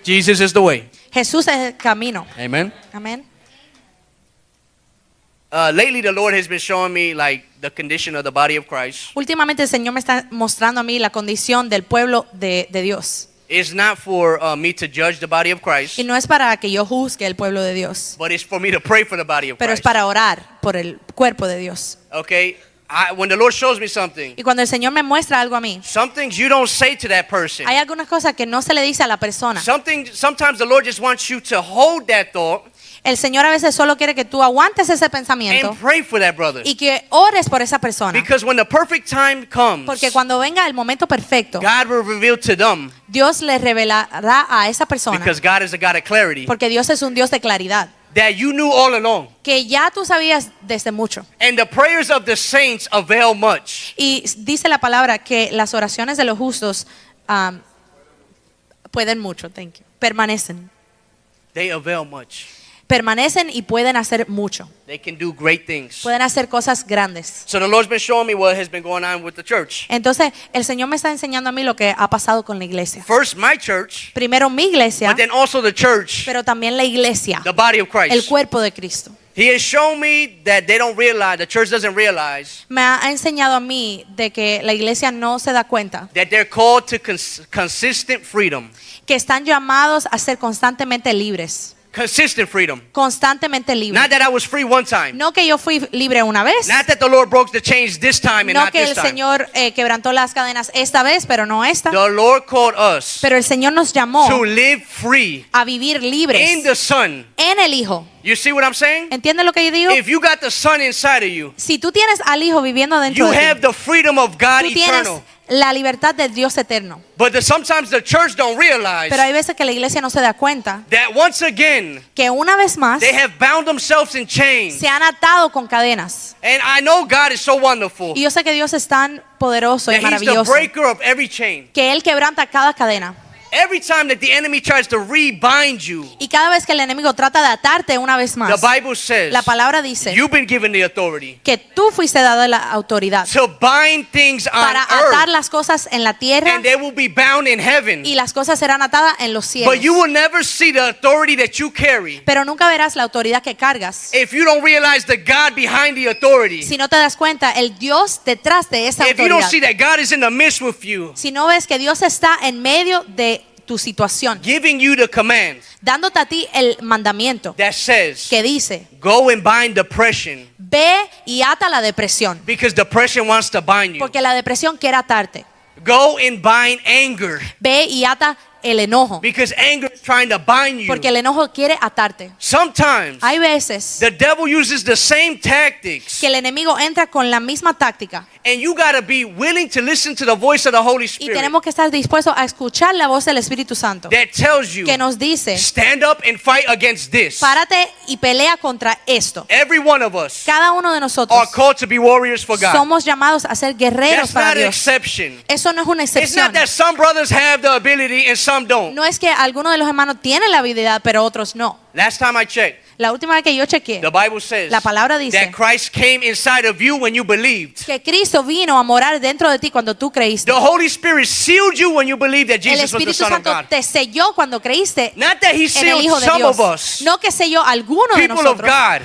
Jesus is the way. Jesús es el camino. Amen. Amén. Lately, the Lord has been showing me like the condition of the body of Christ. Últimamente el Señor me está mostrando a mí la condición del pueblo de Dios. It's not for me to judge the body of Christ, Y no es para que yo juzgue el pueblo de Dios, but it's for me to pray for the body of pero es Christ. para orar por el cuerpo de Dios. Okay? When the Lord shows me something, Y cuando el Señor me muestra algo a mí, some things you don't say to that person. hay algunas cosas que no se le dice a la persona. Sometimes the Lord just wants you to hold that thought El Señor a veces solo quiere que tú aguantes ese pensamiento and pray for that brother. y que ores por esa persona. Because when the perfect time comes, Porque cuando venga el momento perfecto, God will reveal to them, Dios le revelará a esa persona, because God is a God of clarity, porque Dios es un Dios de claridad, that you knew all along. que ya tú sabías desde mucho. And the prayers of the saints avail much. Y dice la palabra que las oraciones de los justos pueden mucho, permanecen. They avail much. Permanecen y pueden hacer mucho. They can do great things. Pueden hacer cosas grandes. So the Lord's been showing me what has been going on with the church. Entonces, el Señor me está enseñando a mí lo que ha pasado con la iglesia. First, my church, Primero mi iglesia, but then also the church, pero también la iglesia, the body of el Christ. cuerpo de Cristo. He has shown me that they don't realize, the church doesn't realize me ha enseñado a mí de que la iglesia no se da cuenta that they're called to consistent freedom. que están llamados a ser constantemente libres. Consistent freedom. Constantemente libres. Not that I was free one time. No que yo fui libre una vez. Not that the Lord broke the chains this time and No not que this el time. Señor quebrantó las cadenas esta vez, pero no esta. The Lord called us Pero el Señor nos llamó to live free a vivir in libres the Son. en el Hijo. You see what I'm saying? ¿Entiendes lo que yo digo? If you got the Son inside of you, Si tú tienes al Hijo viviendo dentro you de have ti, the freedom of God tú tienes eternal. la libertad del Dios eterno. But sometimes the church don't realize Pero hay veces que la iglesia no se da cuenta that once again que una vez más they have bound themselves in chains. se han atado con cadenas. And I know God is so wonderful Y yo sé que Dios es tan poderoso y that He's the maravilloso breaker of every chain. que Él quebranta cada cadena. Every time that the enemy tries to rebind you, Y cada vez que el enemigo trata de atarte una vez más, the Bible says la palabra dice you've been given the authority que tú fuiste dado la autoridad to bind things on para atar earth, las cosas en la tierra and they will be bound in heaven. y las cosas serán atadas en los cielos. But you will never see the authority that you carry Pero nunca verás la autoridad que cargas if you don't realize the God behind the authority. si no te das cuenta el Dios detrás de esa If you don't autoridad. see that God is in the midst with you, Si no ves que Dios está en medio de tu situación, giving you the command dándote a ti el mandamiento that says, que dice, go and bind depression, ve y ata la depresión, because depression wants to bind you. porque la depresión quiere atarte. Go and bind anger, Ve y ata el enojo, because anger is trying to bind you. porque el enojo quiere atarte. Sometimes Hay veces the devil uses the same tactics, que el enemigo entra con la misma táctica and you got to be willing to listen to the voice of the Holy y Spirit tenemos que estar dispuestos a escuchar la voz del Espíritu Santo that tells you, que nos dice, stand up and fight against this. párate y pelea contra esto. Every one of us Cada uno de are nosotros called to be warriors for God. somos llamados a ser guerreros That's para not an Dios. exception. Eso no es una It's excepción. not that some brothers have the ability and some don't. No es que algunos de los hermanos tienen la habilidad, pero otros no. Last time I checked, La última vez que yo chequeé, the Bible says la palabra dice that Christ came inside of you when you believed. que Cristo vino a morar dentro de ti cuando tú creíste. The Holy Spirit sealed you when you believed that El Jesus was the Espíritu Son of Santo God. te selló cuando creíste Not that He en el sealed Hijo de some Dios. of us. No que selló a alguno de People of nosotros. God,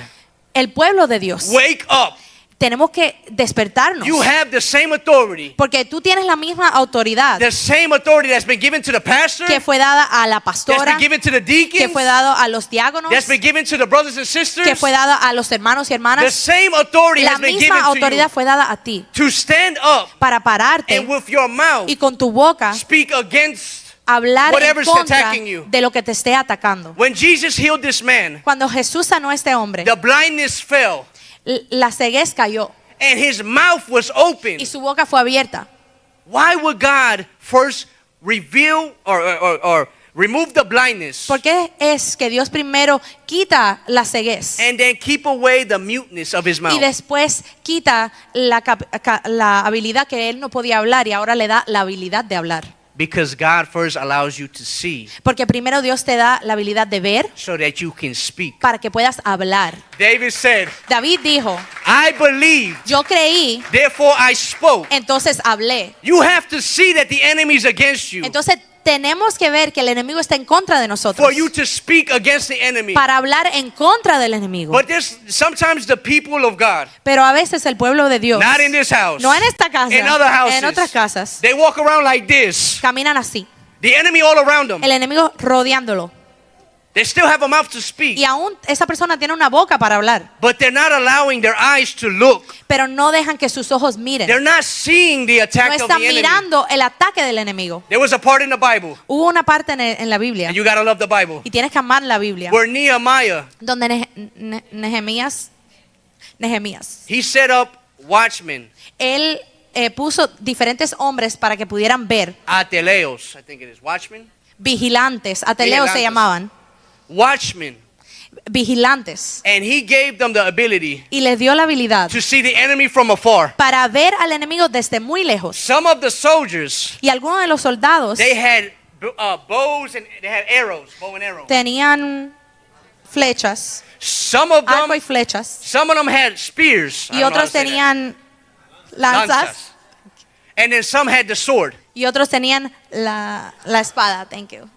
El pueblo de Dios. wake up. Tenemos que despertarnos. You have the same authority. Porque tú tienes la misma autoridad The same authority that's been given to the pastor, que fue dada a la that's pastora, been given to the que deacons, fue dado a los diáconos, that's been given to the brothers and que sisters. fue dada a los hermanos y The hermanas. same authority La has been misma given to autoridad you fue dada a ti to stand up para pararte and with your mouth y con tu boca speak against. hablar en Whatever's contra attacking you. de lo que te esté atacando. When Jesus healed this man, Cuando Jesús sanó a este hombre, the blindness fell la ceguez cayó and his mouth was open. y su boca fue abierta. Why would God first reveal or remove the blindness ¿Por qué es que Dios primero quita la ceguez and then keep away the muteness of his y mouth? después quita la habilidad que él no podía hablar y ahora le da la habilidad de hablar? Because God first allows you to see Porque primero Dios te da la habilidad de ver so that you can speak. para que puedas hablar. David said, David dijo, I believed, yo creí, therefore I spoke. entonces hablé. You have to see that the enemy is against you Entonces tenemos que ver que el enemigo está en contra de nosotros for you to speak against the enemy. para hablar en contra del enemigo. But there's sometimes the people of God, Pero a veces el pueblo de Dios, not in this house, no en esta casa, in other houses, en otras casas, they walk around like this. caminan así. The enemy all around them. El enemigo rodeándolo. They still have a mouth to speak, Y aún esa persona tiene una boca para hablar, but they're not allowing their eyes to look. pero no dejan que sus ojos miren. They're not seeing the No attack of están the enemy. mirando el ataque del enemigo. There was a part in the Bible, Hubo una parte en la Biblia, and you gotta love the Bible, y tienes que amar la Biblia, where Nehemiah, donde Nehemías, he set up watchmen, él puso diferentes hombres para que pudieran ver, ateleos, I think it is, watchmen, vigilantes, ateleos se Vigilantes. llamaban, watchmen, vigilantes, and he gave them the ability y les dio la habilidad to see the enemy from afar. para ver al enemigo desde muy lejos. Some of the soldiers, Y algunos de los soldados they had bows and they had arrows, bow and arrow. tenían flechas, Some of arco y them, flechas, some of them had spears. I y don't know how to otros say that. tenían lanzas, Lanzas. And then some had the sword. y otros tenían la espada. Thank you.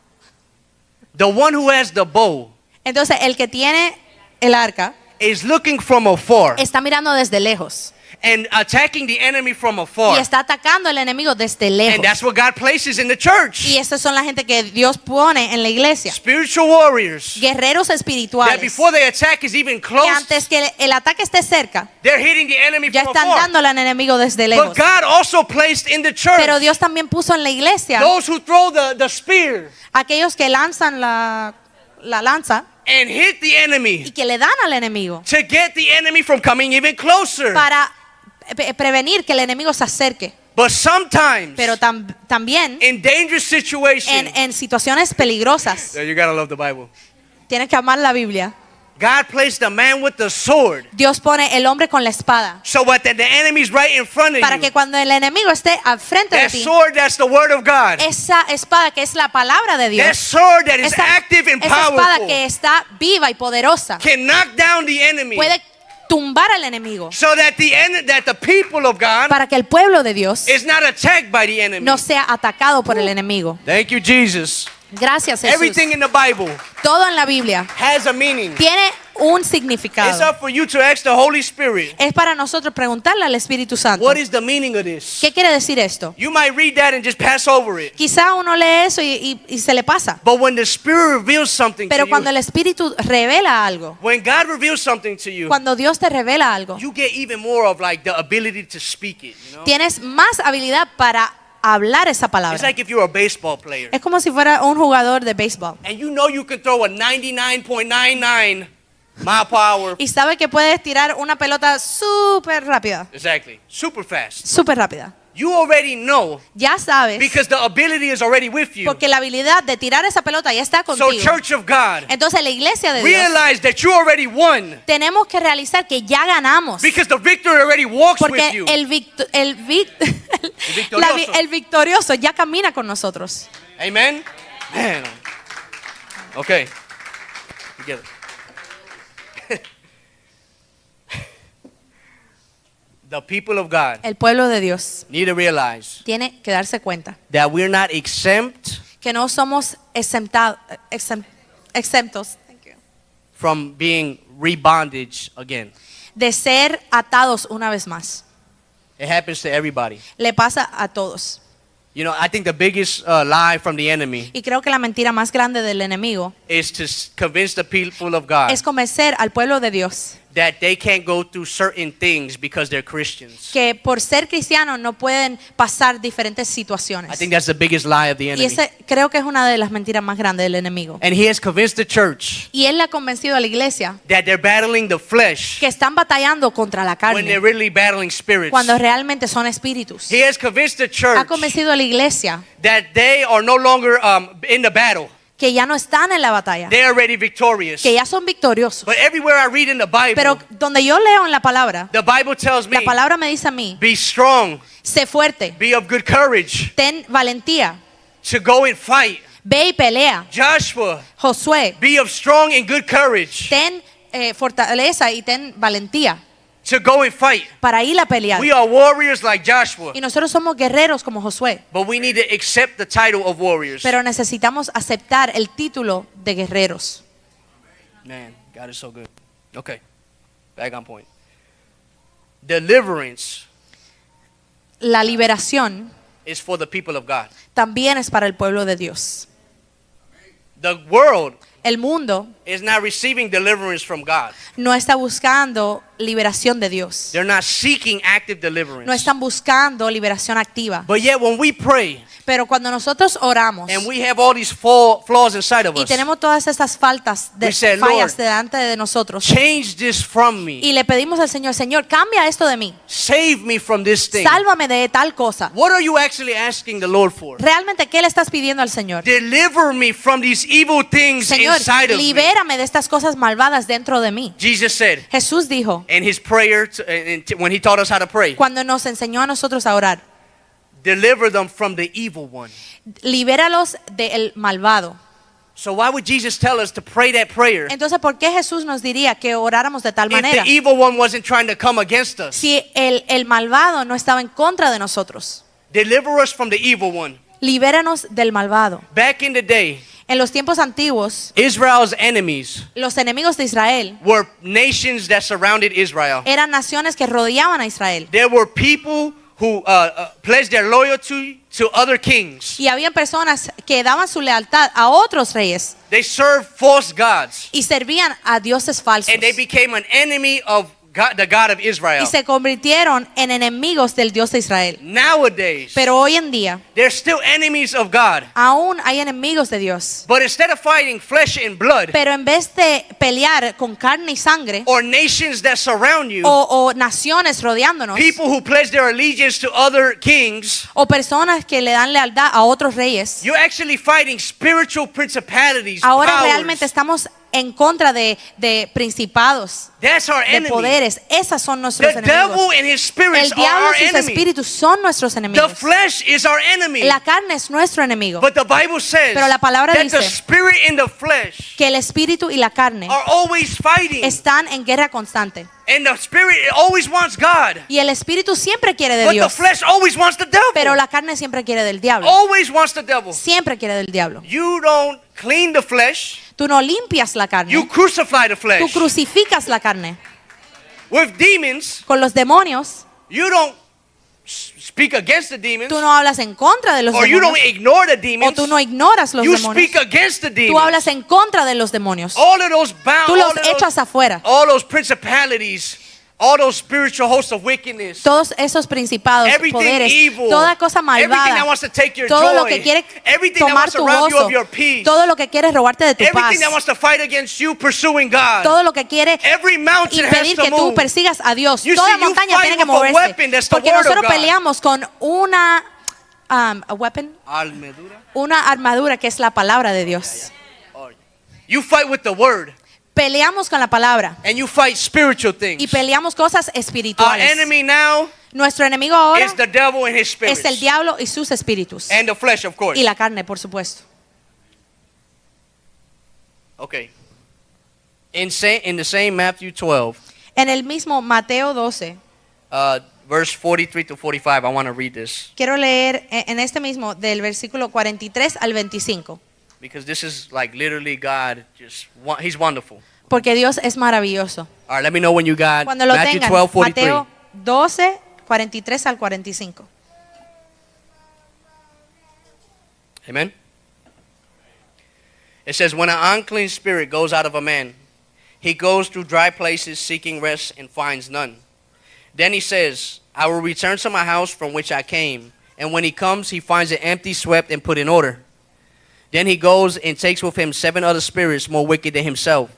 The one who has the bow Entonces, el que tiene el arca is looking from afar está mirando desde lejos and attacking the enemy from y afar. está atacando al enemigo desde And lejos. that's what God places in the church. Y estas son la gente que Dios pone en la iglesia. Spiritual warriors Guerreros that espirituales before the attack is even que close, antes que el ataque esté cerca, they're hitting the enemy ya from están afar. dándole al enemigo desde But lejos. God also placed in the church Pero Dios también puso en la iglesia those who throw the spear aquellos que lanzan la lanza and hit the y enemy que le dan al enemigo to get the enemy from coming even closer. para prevenir que el enemigo se acerque. But sometimes Pero también in dangerous situations, en situaciones peligrosas you gotta love the Bible. tienes que amar la Biblia. God placed the man with the sword Dios pone el hombre con la espada so that the enemy's right in front of para you. que cuando el enemigo esté al frente de That ti, sword, that's the word of God. esa espada que es la palabra de That Dios, sword that is active and esa espada powerful que está viva y poderosa can knock down the enemy puede tumbar al enemigo so that the people of God para que el pueblo de Dios is not attacked by the enemy. no sea atacado por el enemigo. Thank you, Jesus. Gracias, Jesús. Everything in the Bible Todo en la Biblia has a meaning. tiene un It's significado. up for you to ask the Holy Spirit, Es para nosotros preguntarle al Espíritu Santo, what is the meaning of this? ¿qué quiere decir esto? You might read that and just pass over it. Quizá uno lee eso y se le pasa. But when the Spirit reveals something Pero to cuando you, el Espíritu revela algo, when God reveals something to you, cuando Dios te revela algo, you get even more of like the ability to speak it, you know? tienes más habilidad para hablar esa It's palabra. like if you're a baseball player Es como si fuera un jugador de béisbol and you know you can throw a 99.99 mile per hour. y sabe que puedes tirar una pelota súper rápida, Exactly. Super fast. súper rápida. You already know Ya sabes, because the ability is already with you. porque la habilidad de tirar esa pelota ya está So contigo. Church of God, Entonces la iglesia de Dios realize that you already won tenemos que realizar que ya ganamos. because the victory already walks with Porque you. el victorioso ya camina con nosotros. Amen? Man. Okay. Together. The people of God El pueblo de Dios need to realize tiene que darse cuenta that we're not exempt que no somos exentos from being rebondage again. de ser atados una vez más. It happens to everybody. Le pasa a todos. You know, I think the biggest lie from the enemy Y creo que la mentira más grande del enemigo is to convince the people of God es convencer al pueblo de Dios that they can't go through certain things because they're Christians. que por ser cristianos no pueden pasar diferentes I situaciones. think that's the biggest lie of the Y enemy. ese creo que es una de las mentiras más grandes del enemigo. And he has convinced the church Y él le ha convencido a la iglesia that they're battling the flesh que están batallando contra la when they're carne really battling spirits. cuando realmente son espíritus. He has convinced the Ha church convencido a la iglesia that they are no longer in the battle. que ya no están en la batalla, They're already victorious. que ya son victoriosos. But everywhere I read in the Bible, Pero donde yo leo en la palabra, the Bible tells me, la palabra me dice a mí, be strong, sé fuerte, be of good courage, ten valentía, to go and fight. ve y pelea. Joshua, Josué, be of strong and good courage, ten fortaleza y ten valentía to go and fight. para ir a pelear. We are warriors like Joshua, Y nosotros somos guerreros como Josué, but we need to accept the title of warriors. pero necesitamos aceptar el título de guerreros. Man, God is so good. Okay, back on point. Deliverance La liberación is for the people of God. también es para el pueblo de Dios. The world El mundo is not receiving deliverance from God. no está buscando liberación de Dios. They're not seeking active deliverance. No están buscando liberación activa. But yet when we pray Pero cuando nosotros oramos and we have all these flaws inside of y us, tenemos todas estas faltas we say, fallas "Lord, delante de nosotros change this from me. y le pedimos al Señor, Señor, cambia esto de mí. Save me from this thing." Sálvame de tal cosa. What are you actually asking the Lord for? Realmente, ¿qué le estás pidiendo al Señor? Deliver me from these evil things Señor, inside of me. libérame de estas cosas malvadas dentro de mí. Jesus said Jesús dijo, in his prayer, when he taught us how to pray, cuando nos enseñó a nosotros a orar, deliver them from the evil one. libéralos del malvado. So why would Jesus tell us to pray that prayer Entonces, ¿por qué Jesús nos diría que oráramos de tal if manera? the evil one wasn't trying to come against us? Si el malvado no estaba en contra de nosotros. Deliver us from the evil one. Libéranos del malvado. Back in the day, En los tiempos antiguos, Israel's enemies los enemigos de Israel were nations that surrounded Israel. eran naciones que rodeaban a Israel. There were people who pledged their loyalty to other kings. Y había personas que daban su lealtad a otros reyes They served false gods, y servían a dioses falsos. and they became an enemy of God, the God of Israel. Y se convirtieron en enemigos del Dios de Israel. Nowadays, Pero hoy en día, they're still enemies of God. aún hay enemigos de Dios. But instead of fighting flesh and blood, Pero en vez de pelear con carne y sangre, or nations that surround you, o naciones rodeándonos, people who pledge their allegiance to other kings, o personas que le dan lealtad a otros reyes, you're actually fighting spiritual principalities, ahora powers. realmente estamos en contra de principados, That's our de enemy. poderes. Esas son nuestros The enemigos. devil and his El spirits are diablo our y sus enemy. espíritus son nuestros The enemigos. flesh is our enemy. La carne es nuestro enemigo. But the Bible says Pero la palabra that dice the spirit and the flesh Que el espíritu y la carne are always fighting. están en guerra constante. And the spirit always wants God. Y el espíritu siempre quiere de But the Dios, flesh always wants the devil. pero la carne siempre quiere del diablo. Always wants the devil. Siempre quiere del diablo. You don't clean the flesh. Tú no limpias la You carne, crucify the tú flesh. crucificas la carne. With demons, Con los demonios, you don't speak against the demons. tú no hablas en contra de los Or you don't demonios, ignore the o demons. tú no ignoras los You demonios. speak against the Tú demons. hablas en contra de los demonios. All of those bound, Tú los echas afuera. all those principalities, all those spiritual hosts of wickedness, Todos esos principados, everything poderes, evil, toda cosa everything that malvada, wants to take your todo lo joy, que quiere everything that tomar wants to tu rob you gozo, of your peace, todo lo que quiere robarte de tu paz, everything that wants to fight against you pursuing God, todo lo que quiere every mountain has impedir to que tú move. persigas a Dios. You Toda see, you montaña fight tiene que with a moverse. weapon, that's the Porque word of nosotros God. peleamos con a weapon, una armadura que es la palabra de Dios. You fight with the word, Peleamos con la palabra and you fight spiritual things. y peleamos cosas Our espirituales. enemy now Nuestro enemigo ahora is the devil and his spirits, es el diablo y sus espíritus. and the flesh, of course. Y la carne, por supuesto. Okay. In the same Matthew 12, En el mismo Mateo 12, verse 43 to 45, I want to read this quiero leer en este mismo del versículo 43 al 25. because this is like literally God. He's wonderful. Porque Dios es maravilloso. All right, let me know when you got Cuando lo Matthew tengan, 12, 43. Mateo 12, 43 al 45. Amen. It says, when an unclean spirit goes out of a man, he goes through dry places seeking rest and finds none. Then he says, I will return to my house from which I came. And when he comes, he finds it empty, swept, and put in order. Then he goes and takes with him 7 other spirits more wicked than himself.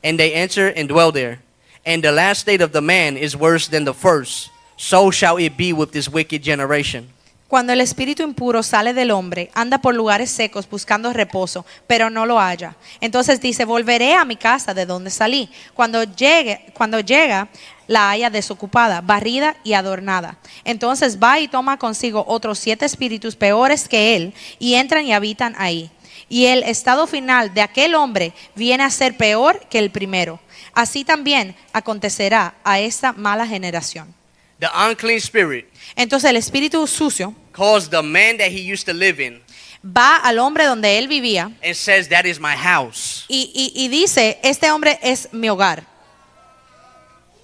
And they enter and dwell there. And the last state of the man is worse than the first. So shall it be with this wicked generation. Cuando el espíritu impuro sale del hombre, anda por lugares secos buscando reposo, pero no lo halla. Entonces dice, volveré a mi casa de donde salí. Cuando llega, la halla desocupada, barrida y adornada. Entonces va y toma consigo otros 7 espíritus peores que él, y entran y habitan ahí. Y el estado final de aquel hombre viene a ser peor que el primero. Así también acontecerá a esta mala generación. The unclean spirit Entonces el espíritu sucio calls the man that he used to live in va al hombre donde él vivía and says, that is my house. y dice, este hombre es mi hogar.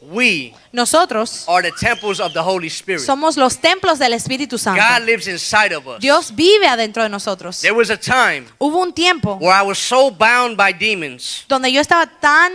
We Nosotros are the temples of the Holy Spirit. somos los templos del Espíritu Santo. God lives inside of us. Dios vive adentro de nosotros. There was a time Hubo un tiempo where I was so bound by demons donde yo estaba tan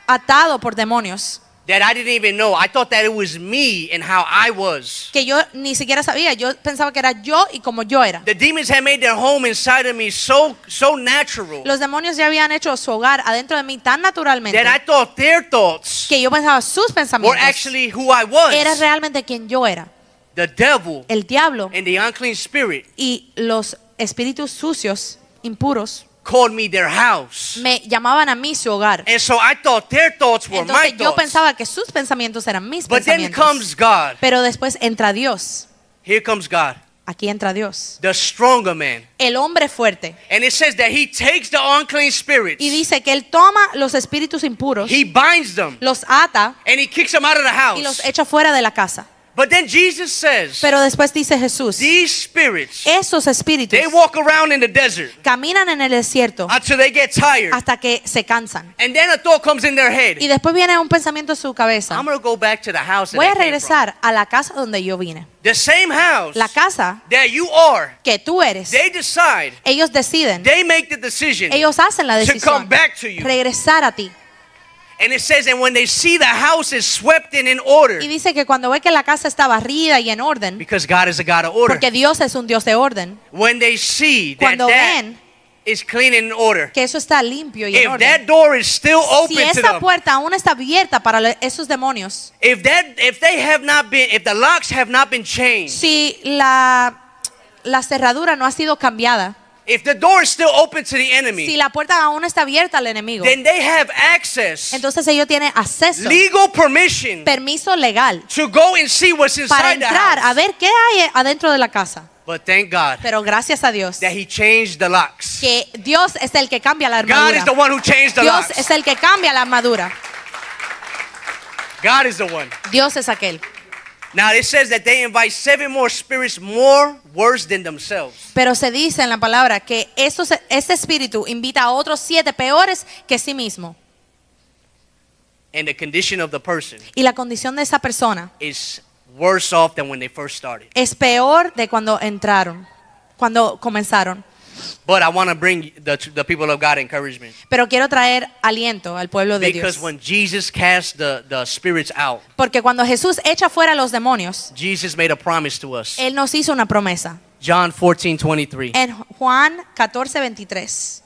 atado por demonios that I didn't even know. I thought that it was me and how I was. que yo ni siquiera sabía. Yo pensaba que era yo y como yo era. The demons had made their home inside of me so natural Los demonios ya habían hecho su hogar adentro de mí tan naturalmente that I thought their thoughts que yo pensaba sus were pensamientos actually who I was. era realmente quien yo era. The devil El diablo and the unclean spirit y los espíritus sucios, impuros, called me their house. me llamaban a mí su hogar. And so I thought their thoughts were my Entonces yo thoughts. pensaba que sus pensamientos eran mis But then pensamientos. comes God. Pero después entra Dios. Here comes God, Aquí entra Dios. the stronger man. El hombre fuerte. And it says that he takes the unclean spirits, Y dice que él toma los espíritus impuros, he binds them, los ata and he kicks them out of the y los house. echa fuera de la casa. But then Jesus says, Pero después dice Jesús, these spirits, esos espíritus they walk around in the desert caminan en el desierto until they get tired. hasta que se cansan. And then a thought comes in their head. Y después viene un pensamiento en su cabeza. I'm going to go back to the house that Voy I a came from. regresar a la casa donde yo vine. The same house La casa that you are. que tú eres. They decide, Ellos deciden. they make the decision Ellos hacen la to come decisión. back to you. Regresar a ti. And it says, and when they see the house is swept and in order, Y dice que cuando ve que la casa está barrida y en orden, because God is a God of order. porque Dios es un Dios de orden, When they see that cuando that ven is clean and in order, que eso está limpio y en if orden, that door is still si open to esa them, puerta aún está abierta para esos demonios, if the locks have not been changed, si la cerradura no ha sido cambiada, if the door is still open to the si enemy, la puerta aún está abierta al enemigo, then they have access, entonces ellos tienen acceso, legal permission permiso legal to go and see what's para inside the entrar a house. ver qué hay adentro de la casa. But thank God Pero gracias a Dios that He changed the locks. que Dios es el que cambia la God armadura. is the one who changed the Dios locks. es el que cambia la armadura. God is the one. Dios es aquel. Now it says that they invite 7 more spirits more worse than themselves. Pero se dice en la palabra que ese espíritu invita a otros 7 peores que sí mismo. And the condition of the person Y la condición de esa persona is worse off than when they first started. es peor de cuando entraron, cuando comenzaron. But I want to bring the people of God encouragement. Pero quiero traer aliento al pueblo de Because Dios. when Jesus cast the spirits out, Porque cuando Jesús echa fuera a los demonios, Jesus made a promise to us. Él nos hizo una promesa. John 14:23. En Juan 14:23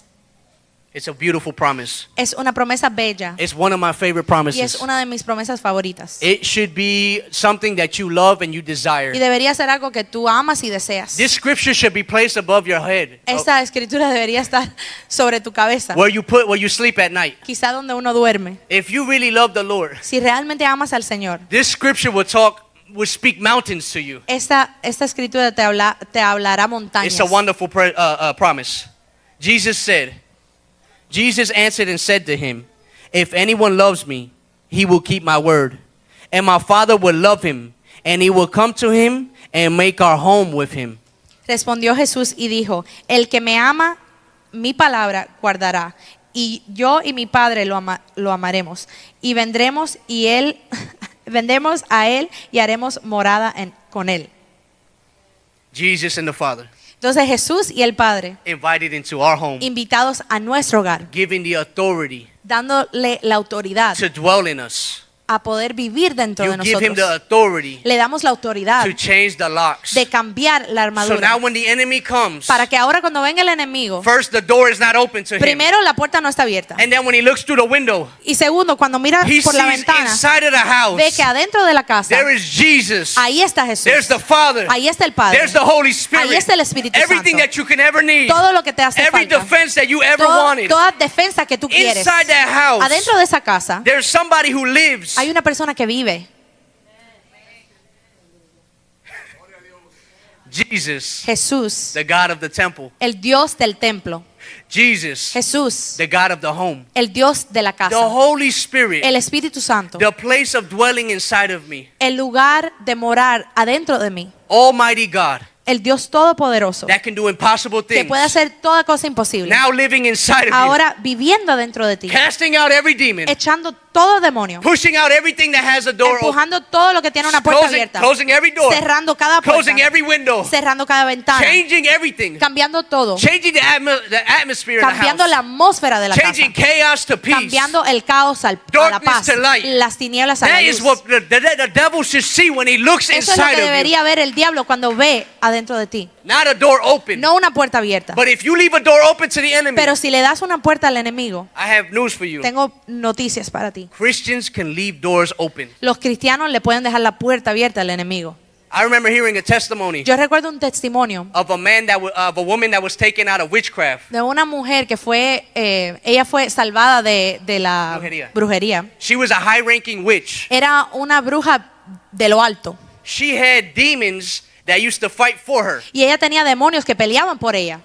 It's a beautiful promise. es una promesa bella It's one of my favorite y es promises. una de mis promesas favoritas. It should be something that you love and you desire. Y debería ser algo que tú amas y deseas. This scripture should be placed above your head, Esta escritura debería estar sobre tu cabeza, where you sleep at night. quizá donde uno duerme. If you really love the Lord, Si realmente amas al Señor, this scripture would speak mountains to you. esta escritura te hablará montañas. It's a wonderful promise. Jesus answered and said to him, if anyone loves me, he will keep my word. And my Father will love him, and he will come to him and make our home with him. Respondió Jesús y dijo, el que me ama, mi palabra guardará. Y yo y mi Padre lo amaremos. Y vendremos a él y haremos morada con él. Jesus and the Father Entonces Jesús y el Padre, invited into our home, invitados a nuestro hogar, giving the authority dándole la autoridad to dwell in us. a poder vivir dentro You de give him the nosotros. authority Le damos la autoridad to change the locks. de cambiar la So now armadura. when the enemy comes, Para que ahora cuando venga el enemigo, first the door is not open to him. primero la puerta no está abierta. And then when he looks through the window, Y segundo, cuando mira he por la sees ventana, inside of the house, ve que adentro de la casa, there is Jesus. ahí está Jesús. There's the Father. Ahí está el Padre. There's the Holy Spirit. Ahí está el Espíritu Everything Santo. that you can ever need. Todo lo que te hace Every falta. defense that you ever wanted. Toda defensa que tú quieres. Inside that house, Adentro de esa casa there's somebody who lives. hay una persona que vive. Jesus, Jesús, the God of the temple. el Dios del templo. Jesus, Jesús, the God of the home. el Dios de la The casa. Holy Spirit, El Espíritu Santo, the place of dwelling inside of me. el lugar de morar adentro de mí. Almighty God, El Dios todopoderoso that can do impossible que things. puede hacer toda cosa imposible. Now living inside of Ahora viviendo dentro de ti, you. Casting out every demon. echando todo demonio, Pushing out everything that has a door open. empujando todo lo que tiene una puerta abierta, Closing every door. cerrando cada puerta, Closing every window. cerrando cada ventana, Changing everything. cambiando todo, Changing the atmosphere of the cambiando house. la atmósfera de la casa, Changing chaos to peace. cambiando el caos a la Darkness paz, to light. las tinieblas a la That luz. is what the devil should see when he looks Eso es lo inside que of you. debería ver el diablo cuando ve adentro de ti, Not a door open. no una puerta abierta. But if you leave a door open to the enemy, Pero si le das una puerta al enemigo, I have news for you. tengo noticias para ti. Christians can leave doors open. Los cristianos le pueden dejar la puerta abierta al enemigo. I remember hearing a testimony Yo recuerdo un testimonio of a woman that was taken out of witchcraft. de una mujer que ella fue salvada de la Brujería. brujería. She was a high-ranking witch. Era una bruja de lo alto. She had demons that used to fight for her Y ella tenía demonios que peleaban por ella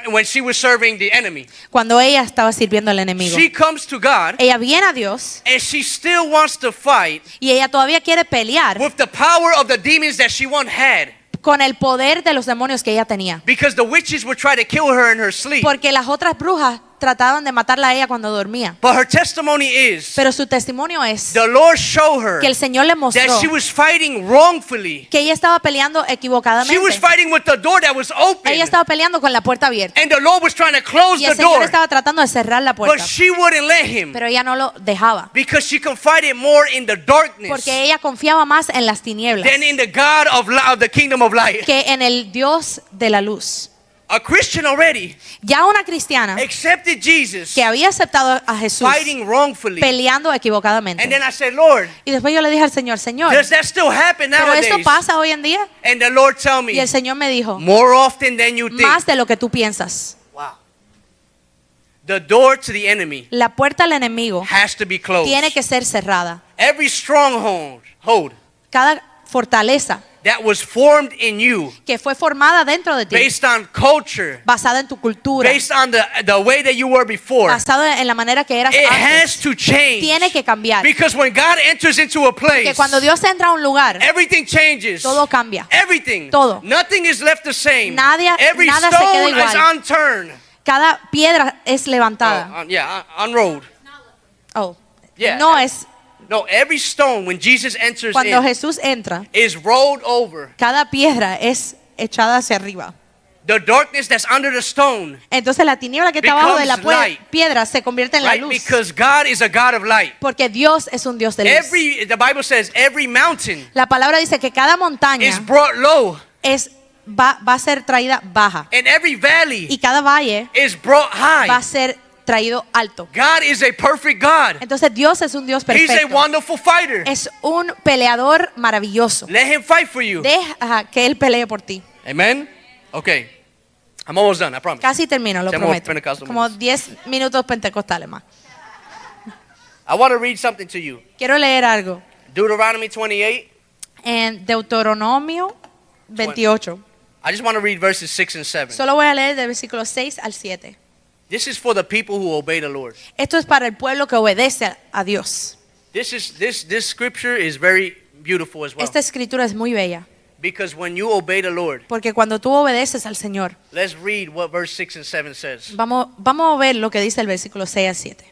when she was serving the enemy. cuando ella estaba sirviendo al enemigo. She comes to God Ella viene a Dios and she still wants to fight y ella todavía quiere pelear with the power of the demons that she once had, con el poder de los demonios que ella tenía. because the witches would try to kill her in her sleep. Porque las otras brujas trataban de matarla a ella cuando dormía. But her testimony is Pero su testimonio es the Lord showed her que el Señor le mostró that she was fighting wrongfully. que ella estaba peleando She was equivocadamente. fighting with the door that was open, Ella estaba peleando con la puerta abierta. and the Lord was trying to close Y el the Señor door, estaba tratando de cerrar la but puerta. she wouldn't let him, Pero ella no lo dejaba. because she confided more in the darkness Porque ella confiaba más en las tinieblas than in the God of the kingdom of light. que en el Dios de la luz. A Christian already Ya una cristiana accepted Jesus que había aceptado a Jesús fighting wrongfully. peleando And equivocadamente. then I said, Lord, Y después yo le dije al Señor, Señor, does that still happen ¿pero esto nowadays? pasa hoy en día? And the Lord tell Y me, el Señor me dijo, more often than you think. más de lo que tú piensas. Wow. The door to the enemy La puerta al enemigo has to be closed. tiene que ser cerrada. Every stronghold Cada fortaleza that was formed in you que fue formada dentro de ti, based on culture, basada en tu cultura, based on the way that you were before, basada en la manera que eras it antes, has to change. tiene que cambiar. Because when God enters into a Que place, cuando Dios entra a un lugar, everything changes. todo cambia. Everything. Todo. Nothing is left the same. Nada Every se queda stone is igual. unturned. Cada piedra es levantada. Unrolled. Oh, Yeah. no es No, every stone when Jesus enters cuando in Jesús entra, is rolled over. cada piedra es echada hacia arriba. The darkness that's under the stone, Entonces la tiniebla que está abajo de la becomes light. piedra se convierte en la right? luz. Because God is a God of light. Porque Dios es un Dios de luz. The Bible says every mountain La palabra dice que cada is montaña brought low, va a ser traída baja. and every valley Y cada valle is brought high. va a ser traído alto. God is a perfect God. Entonces Dios es un Dios He's a perfecto. wonderful fighter. Es un peleador maravilloso. Let him fight for you. Deja que Él pelee por ti. Amen. Okay. I'm almost done, I promise. Casi termino, lo Ten more prometo. Pentecostal Como minutes. 10 minutos pentecostales más. I want to read something to you. Quiero leer algo. Deuteronomy 28. En Deuteronomio 28. I just want to read verses 6 and 7. Solo voy a leer del versículo 6 al 7. This is for the people who obey the Lord. Esto es para el pueblo que obedece a Dios. This scripture is very beautiful as well. Esta escritura es muy bella. Because when you obey the Lord, Porque cuando tú obedeces al Señor, let's read what verse 6 and 7 says. vamos a ver lo que dice el versículo 6 al 7.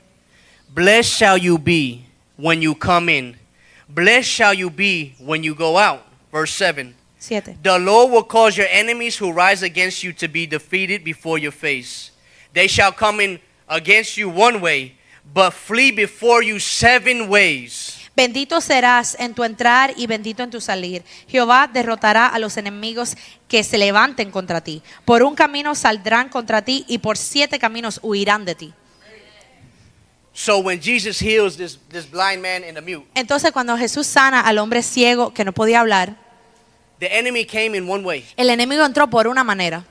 Blessed shall you be when you come in. Blessed shall you be when you go out. Verse 7. 7. The Lord will cause your enemies who rise against you to be defeated before your face. They shall come in against you one way, but flee before you 7 ways. Bendito serás en tu entrar y bendito en tu salir. Jehová derrotará a los enemigos que se levanten contra ti. Por un camino saldrán contra ti y por 7 caminos huirán de ti. So when Jesus heals this blind man and the mute, Entonces cuando Jesús sana al hombre ciego que no podía hablar, the enemy came in one way. el enemigo entró por una manera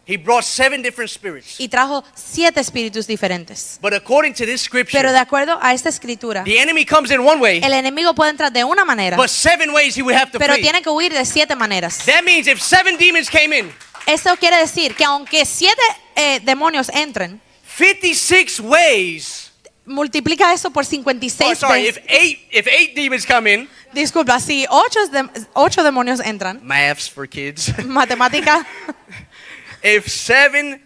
He brought 7 different spirits. y trajo 7 espíritus diferentes. But according to this scripture, Pero de acuerdo a esta escritura, the enemy comes in one way, el enemigo puede entrar de una manera, but 7 ways he would have to pero flee. tiene que huir de 7 maneras. That means if 7 demons came in, Eso quiere decir que aunque 7 demonios entren, 56 ways. multiplica eso por 56 veces. If 8 demons come in, Disculpa, si 8 demonios entran, maths for kids. matemática, If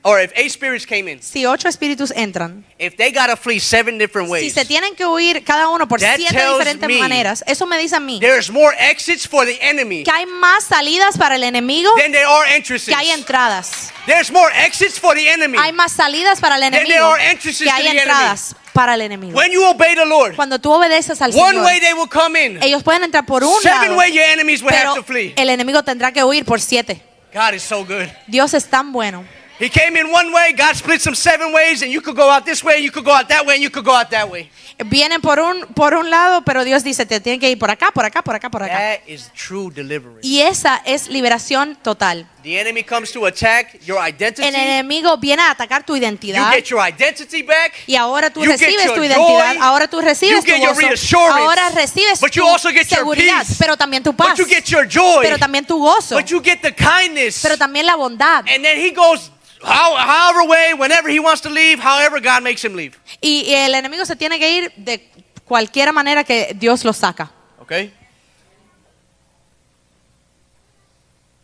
8 spirits came in, si 8 espíritus entran, if they gotta flee 7 different si ways, se tienen que huir cada uno por That 7 tells diferentes me maneras, eso me dice a mí there's more exits for the enemy que hay más salidas para el enemigo than there are entrances. que hay entradas. There's more exits for the enemy. Hay más salidas para el there enemigo are entrances que hay to the entradas para el enemigo. When you obey the Lord, Cuando tú obedeces al one Señor, way they will come in, ellos pueden entrar por un 7 lado, way your enemies will pero have to flee. el enemigo tendrá que huir por 7. God is so good. Dios es tan bueno. He came in one way, God splits them 7 ways, and you could go out this way, and you could go out that way, and you could go out that way. Vienen por un lado, pero Dios dice, te tienen que ir por acá, por acá, por acá, por acá. That is true deliverance. Y esa es liberación total. The enemy comes to attack your identity. El enemigo viene a atacar tu You identidad. get your identity back. Y ahora tú You get recibes your tu identidad, joy. ahora tú recibes You tu get your gozo, reassurance. ahora recibes But tu you also get your seguridad, peace. pero también tu paz, But you get your joy. pero también tu gozo, But you get the kindness. pero también la bondad. And then he goes however way, whenever he wants to leave, however God makes him leave. Y el enemigo se tiene que ir de cualquier manera que Dios lo saca. Okay?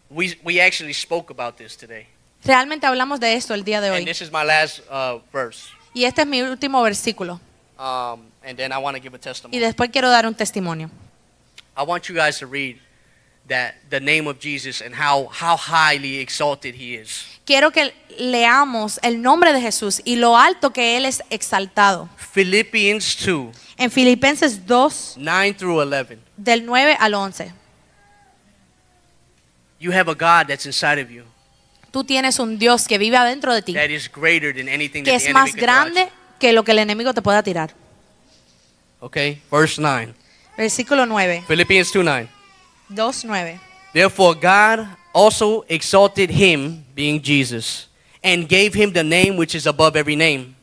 We actually spoke about this today. Realmente hablamos de esto el día de And hoy. this is my last verse. Y este es mi último versículo. And then I want to give a Y testimony. después quiero dar un testimonio. I want you guys to read that the name of Jesus and how highly exalted he is. Quiero que leamos el nombre de Jesús y lo alto que Él es exaltado. Philippians 2, En Filipenses 2, 9 through 11. del 9 al 11. You have a God that's inside of you Tú tienes un Dios que vive adentro de ti, that is greater than anything que that the es enemy más could throw at you. grande que lo que el enemigo te pueda tirar. Okay, verse 9. Versículo 9, Philippians 2:9. 2:9. Therefore God also exalted him, being Jesus, and gave him the name which is above every name,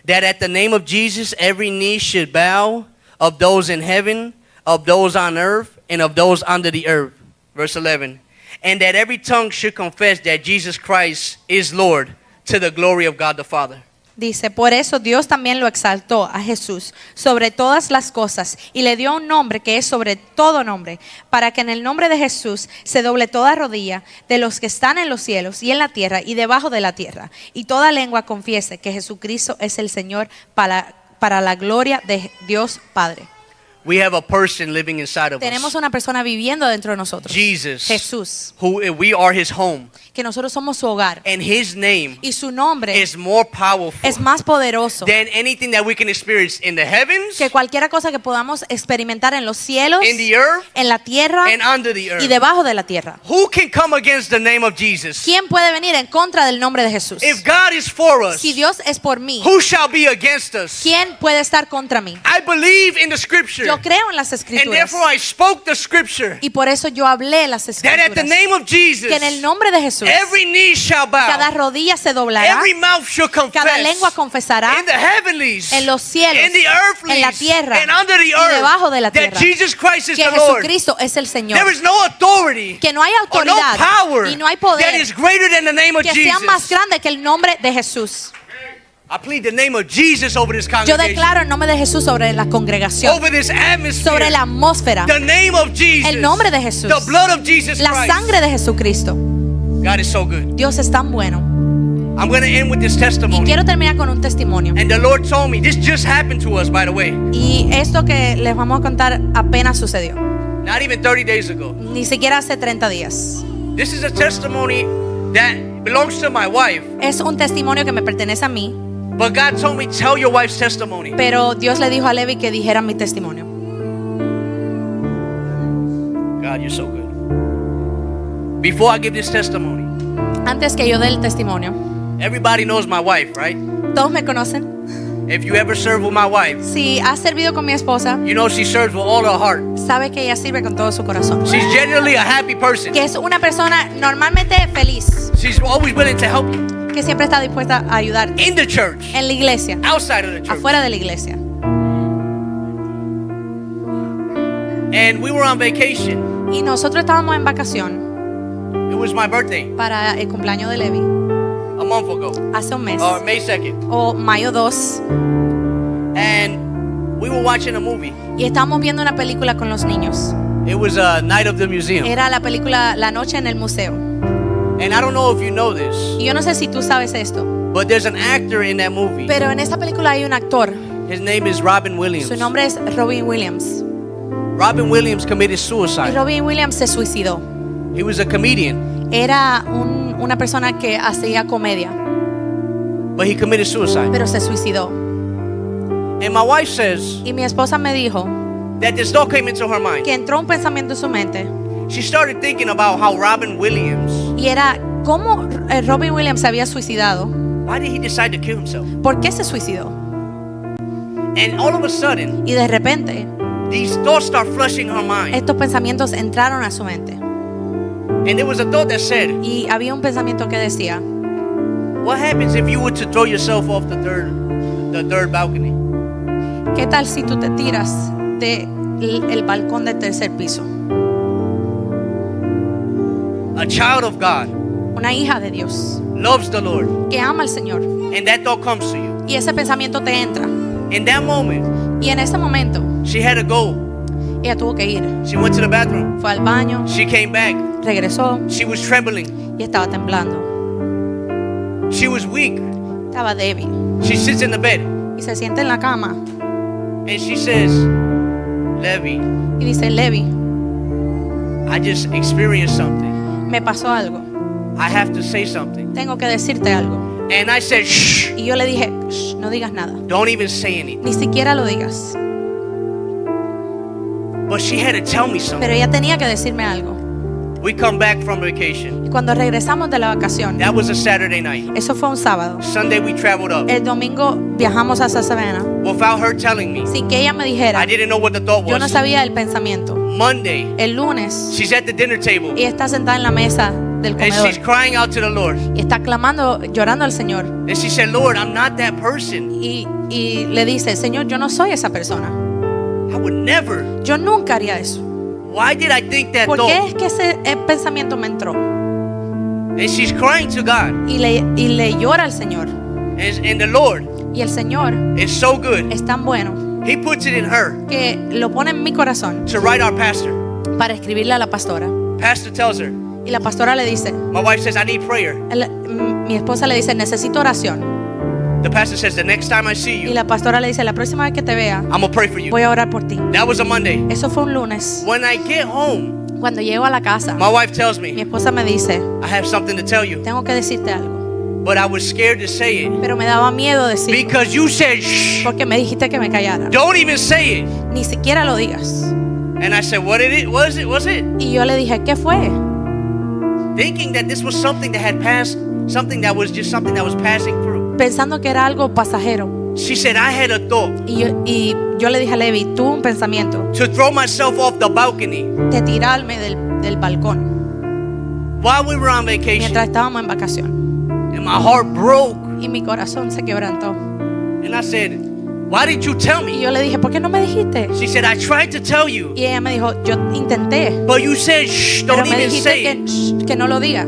that at the name of Jesus every knee should bow, of those in heaven, of those on earth, and of those under the earth. Verse 11. And that every tongue should confess that Jesus Christ is Lord, to the glory of God the Father. Dice, por eso Dios también lo exaltó a Jesús sobre todas las cosas y le dio un nombre que es sobre todo nombre, para que en el nombre de Jesús se doble toda rodilla de los que están en los cielos y en la tierra y debajo de la tierra, y toda lengua confiese que Jesucristo es el Señor para la gloria de Dios Padre. We have a person living inside of Tenemos us, una persona viviendo dentro de nosotros, Jesus, Jesús, who we are his home, que nosotros somos su hogar, and his name y su nombre is more powerful es más poderoso than anything that we can experience in the heavens, que cualquier cosa que podamos experimentar en los cielos, in the earth, en la tierra and under the y earth. debajo de la tierra. Who can come against the name of Jesus? ¿Quién puede venir en contra del nombre de Jesús? If God is for us, Si Dios es por mí, who shall be against us? ¿quién puede estar contra mí? I believe in the scripture, Yo creo en las and escrituras therefore I spoke the scripture, y por eso yo hablé las that at the escrituras, name of Jesus, que en el nombre de Jesús every knee shall cada bow, rodilla se doblará, every mouth shall cada lengua confess, confesará in the heavenlies, en los cielos, in the en la earthlies, tierra and under the y debajo de la earth, that tierra, Jesus Christ is que the Lord. Jesucristo es el Señor, There is no authority que no hay or no autoridad power y no hay that poder is greater than the name of que sea más Jesus. grande que el nombre de Jesús. I plead the name of Jesus over this Yo congregation, declaro el nombre de Jesús sobre la congregación, over this atmosphere, sobre la atmósfera, the name of Jesus, el nombre de Jesús, the blood of Jesus la Christ. sangre de Jesucristo. God is so good. Dios es tan bueno. I'm going to end with this Y testimony. quiero terminar con un testimonio. And the Lord told me, this just happened to us, by the way, Y esto que les vamos a contar apenas sucedió, not even 30 days ago. ni siquiera hace 30 días. This is a testimony that belongs to my wife, Es un testimonio que me pertenece a mí, but God told me, tell your wife's testimony. pero Dios le dijo a Levi que dijera mi testimonio. God, you're so good. Before I give this testimony, Antes que yo dé el testimonio, everybody knows my wife, right? todos me conocen. If you ever serve with my wife, Si has servido con mi esposa, you know she serves with all her heart. sabe que ella sirve con todo su corazón. She's generally a happy person. Que es una persona normalmente feliz, She's always willing to help you que siempre está dispuesta a ayudar in the church, en la iglesia, outside of the church. afuera de la iglesia. And we were on vacation. Y nosotros estábamos en vacación It was my birthday para el cumpleaños de Levi a month ago, hace un mes, or May 2nd. o mayo 2, And we were watching a movie. y estábamos viendo una película con los niños. It was a night of the museum. Era la película La Noche en el Museo. And I don't know if you know this, Y yo no sé si tú sabes esto, but there's an actor in that movie. pero en esta película hay un actor. His name is Robin Williams. Su nombre es Robin Williams. Robin Williams committed Y suicide. Robin Williams se suicidó. He was a comedian, Era una persona que hacía comedia, but he committed suicide. pero se suicidó. And my wife says Y mi esposa me dijo that this thought came into her mind. que entró un pensamiento en su mente, She started thinking about how Robin Williams, y era cómo Robin Williams se había suicidado. why did he decide to kill himself? ¿Por qué se suicidó? And all of a sudden, Y de repente these thoughts start flushing her mind. estos pensamientos entraron a su mente. And there was a thought that said, Y había un pensamiento que decía, what happens if you were to throw yourself off the third balcony? ¿qué tal si tú te tiras del balcón del tercer piso? A child of God Una hija de Dios loves the Lord, que ama al Señor, and that thought comes to you. y ese pensamiento te entra. In that moment, Y en ese momento she had to go. ella tuvo que ir. She went to the bathroom. Fue al baño, She came back. regresó She was trembling. y estaba temblando. She was weak. Estaba débil. She sits in the bed Y se siente en la cama and she says, Levi, y dice, Levi, I just experienced something. me pasó algo. I have to say something. Tengo que decirte algo. And I said, shh, Y yo le dije, "Shh, no digas nada. don't even say anything. Ni siquiera lo digas." But she had to tell me Pero something. ella tenía que decirme algo. We come back from vacation. Y cuando regresamos de la vacación, That was a Saturday night. eso fue un sábado. Sunday we traveled up. El domingo viajamos a Savannah Without her telling me. sin que ella me dijera. I didn't know what the thought Yo no was. sabía el pensamiento. Monday, El lunes, she's at the dinner table ella está sentada en la mesa del and she's comedor crying out to the Lord. y está clamando, llorando al Señor. And she said, Lord, I'm not that person. Y le dice, Señor, yo no soy esa persona. I would never. Yo nunca haría eso. Why did I think that ¿Por qué thought? es que ese pensamiento me entró? And she's crying to God. Y le llora al Señor. And the Lord Y el Señor is so good. es tan bueno He puts it in her que lo pone en mi corazón to write our pastor. para escribirle a la pastora. Pastor tells her, Y la pastora le dice, my wife says, I need prayer. mi esposa le dice, necesito oración. The pastor says, the next time I see Y you, la pastora le dice, la próxima vez que te vea, I'm going to pray for you. voy a orar por ti. That was a Monday. Eso fue un lunes. When I get home, Cuando llego a la casa, my wife tells mi me, esposa me dice, I have something to tell you. tengo que decirte algo. But I was scared to say it Pero me daba miedo decirlo, because you said, shh, porque me dijiste que me callara. don't even say it. Ni siquiera lo digas. And I said, what did it? Was it? Y yo le dije, ¿qué fue? Thinking that this was something that had passed, something that was just something that was passing through. Pensando que era algo pasajero. She said, I had a thought Y yo le dije a Levi, tuve un pensamiento to throw myself off the balcony de tirarme del balcón while we were on vacation. mientras estábamos en vacación. And my heart broke. Y mi corazón se quebrantó. And I said, why did you tell Y me? yo le dije, ¿por qué no me dijiste? She said, I tried to tell you, Y ella me dijo, yo intenté, but you said, shh, pero don't me even dijiste say que, it. shh, que no lo diga.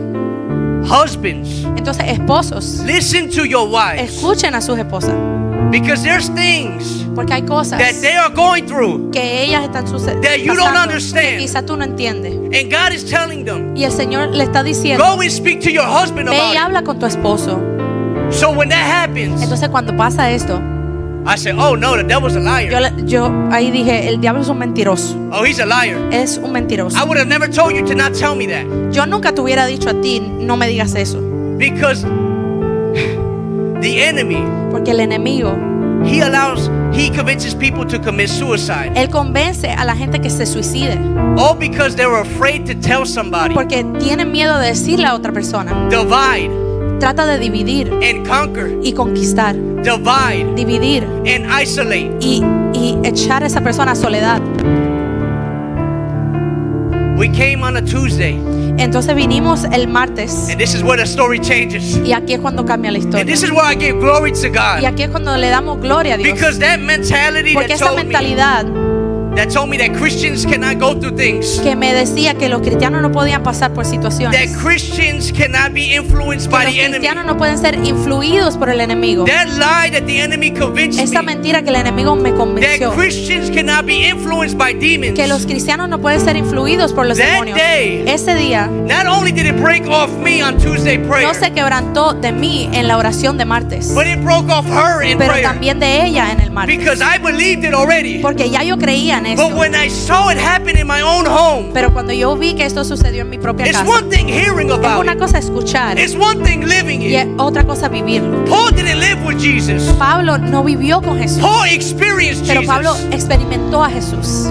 Husbands, Entonces, esposos, listen to your wives escuchen a sus esposas, because there's things porque hay cosas that they are going through que ellas están that you don't pasando que understand. quizás tú no entiendes. And God is telling them, Y el Señor le está diciendo, go and speak to your husband ve y about habla con tu esposo. it. So when that happens, Entonces, cuando pasa esto, I said, oh no, the devil's a liar. yo ahí dije, el diablo es un mentiroso. Oh, he's a liar. Es un mentiroso. I would have never told you to not tell me that Yo nunca te hubiera dicho a ti, no me digas eso. because the enemy, Porque el enemigo, he convinces people to commit suicide. él convence a la gente que se suicide. All because they were afraid to tell somebody. Porque tienen miedo de decirle a otra persona. Divide Trata de dividir and conquer. y conquistar. Divide Dividir and isolate. y echar a esa persona a soledad. We came on a Tuesday, Entonces vinimos el martes and this is where the story changes. y aquí es cuando cambia la And historia. this is where I give glory to Y God. aquí es cuando le damos gloria a Dios. Because that mentality Porque esa mentalidad that told me that Christians cannot go through things, que me decía que los cristianos no podían pasar por that situaciones, Christians cannot be influenced que by los the enemy, cristianos no pueden ser influidos por el enemigo. that lie that the enemy convinced Esa me, mentira que el enemigo me convenció, that Christians cannot be influenced by demons. que los cristianos no pueden ser influidos por los That demonios. day, Ese día not only did it break off me on Tuesday prayer, no se quebrantó de mí en la oración de martes, but it broke off her in pero prayer también de ella en el martes, because I believed it already. porque ya yo creía en But esto. when I saw it happen in my own home, Pero cuando yo vi que esto sucedió en mi propia it's casa, one thing hearing es about una it, cosa escuchar it's one thing living y es it. otra cosa vivirlo. Paul didn't live with Jesus. Pablo no vivió con Jesús, Paul experienced pero Pablo Jesus. experimentó a Jesús.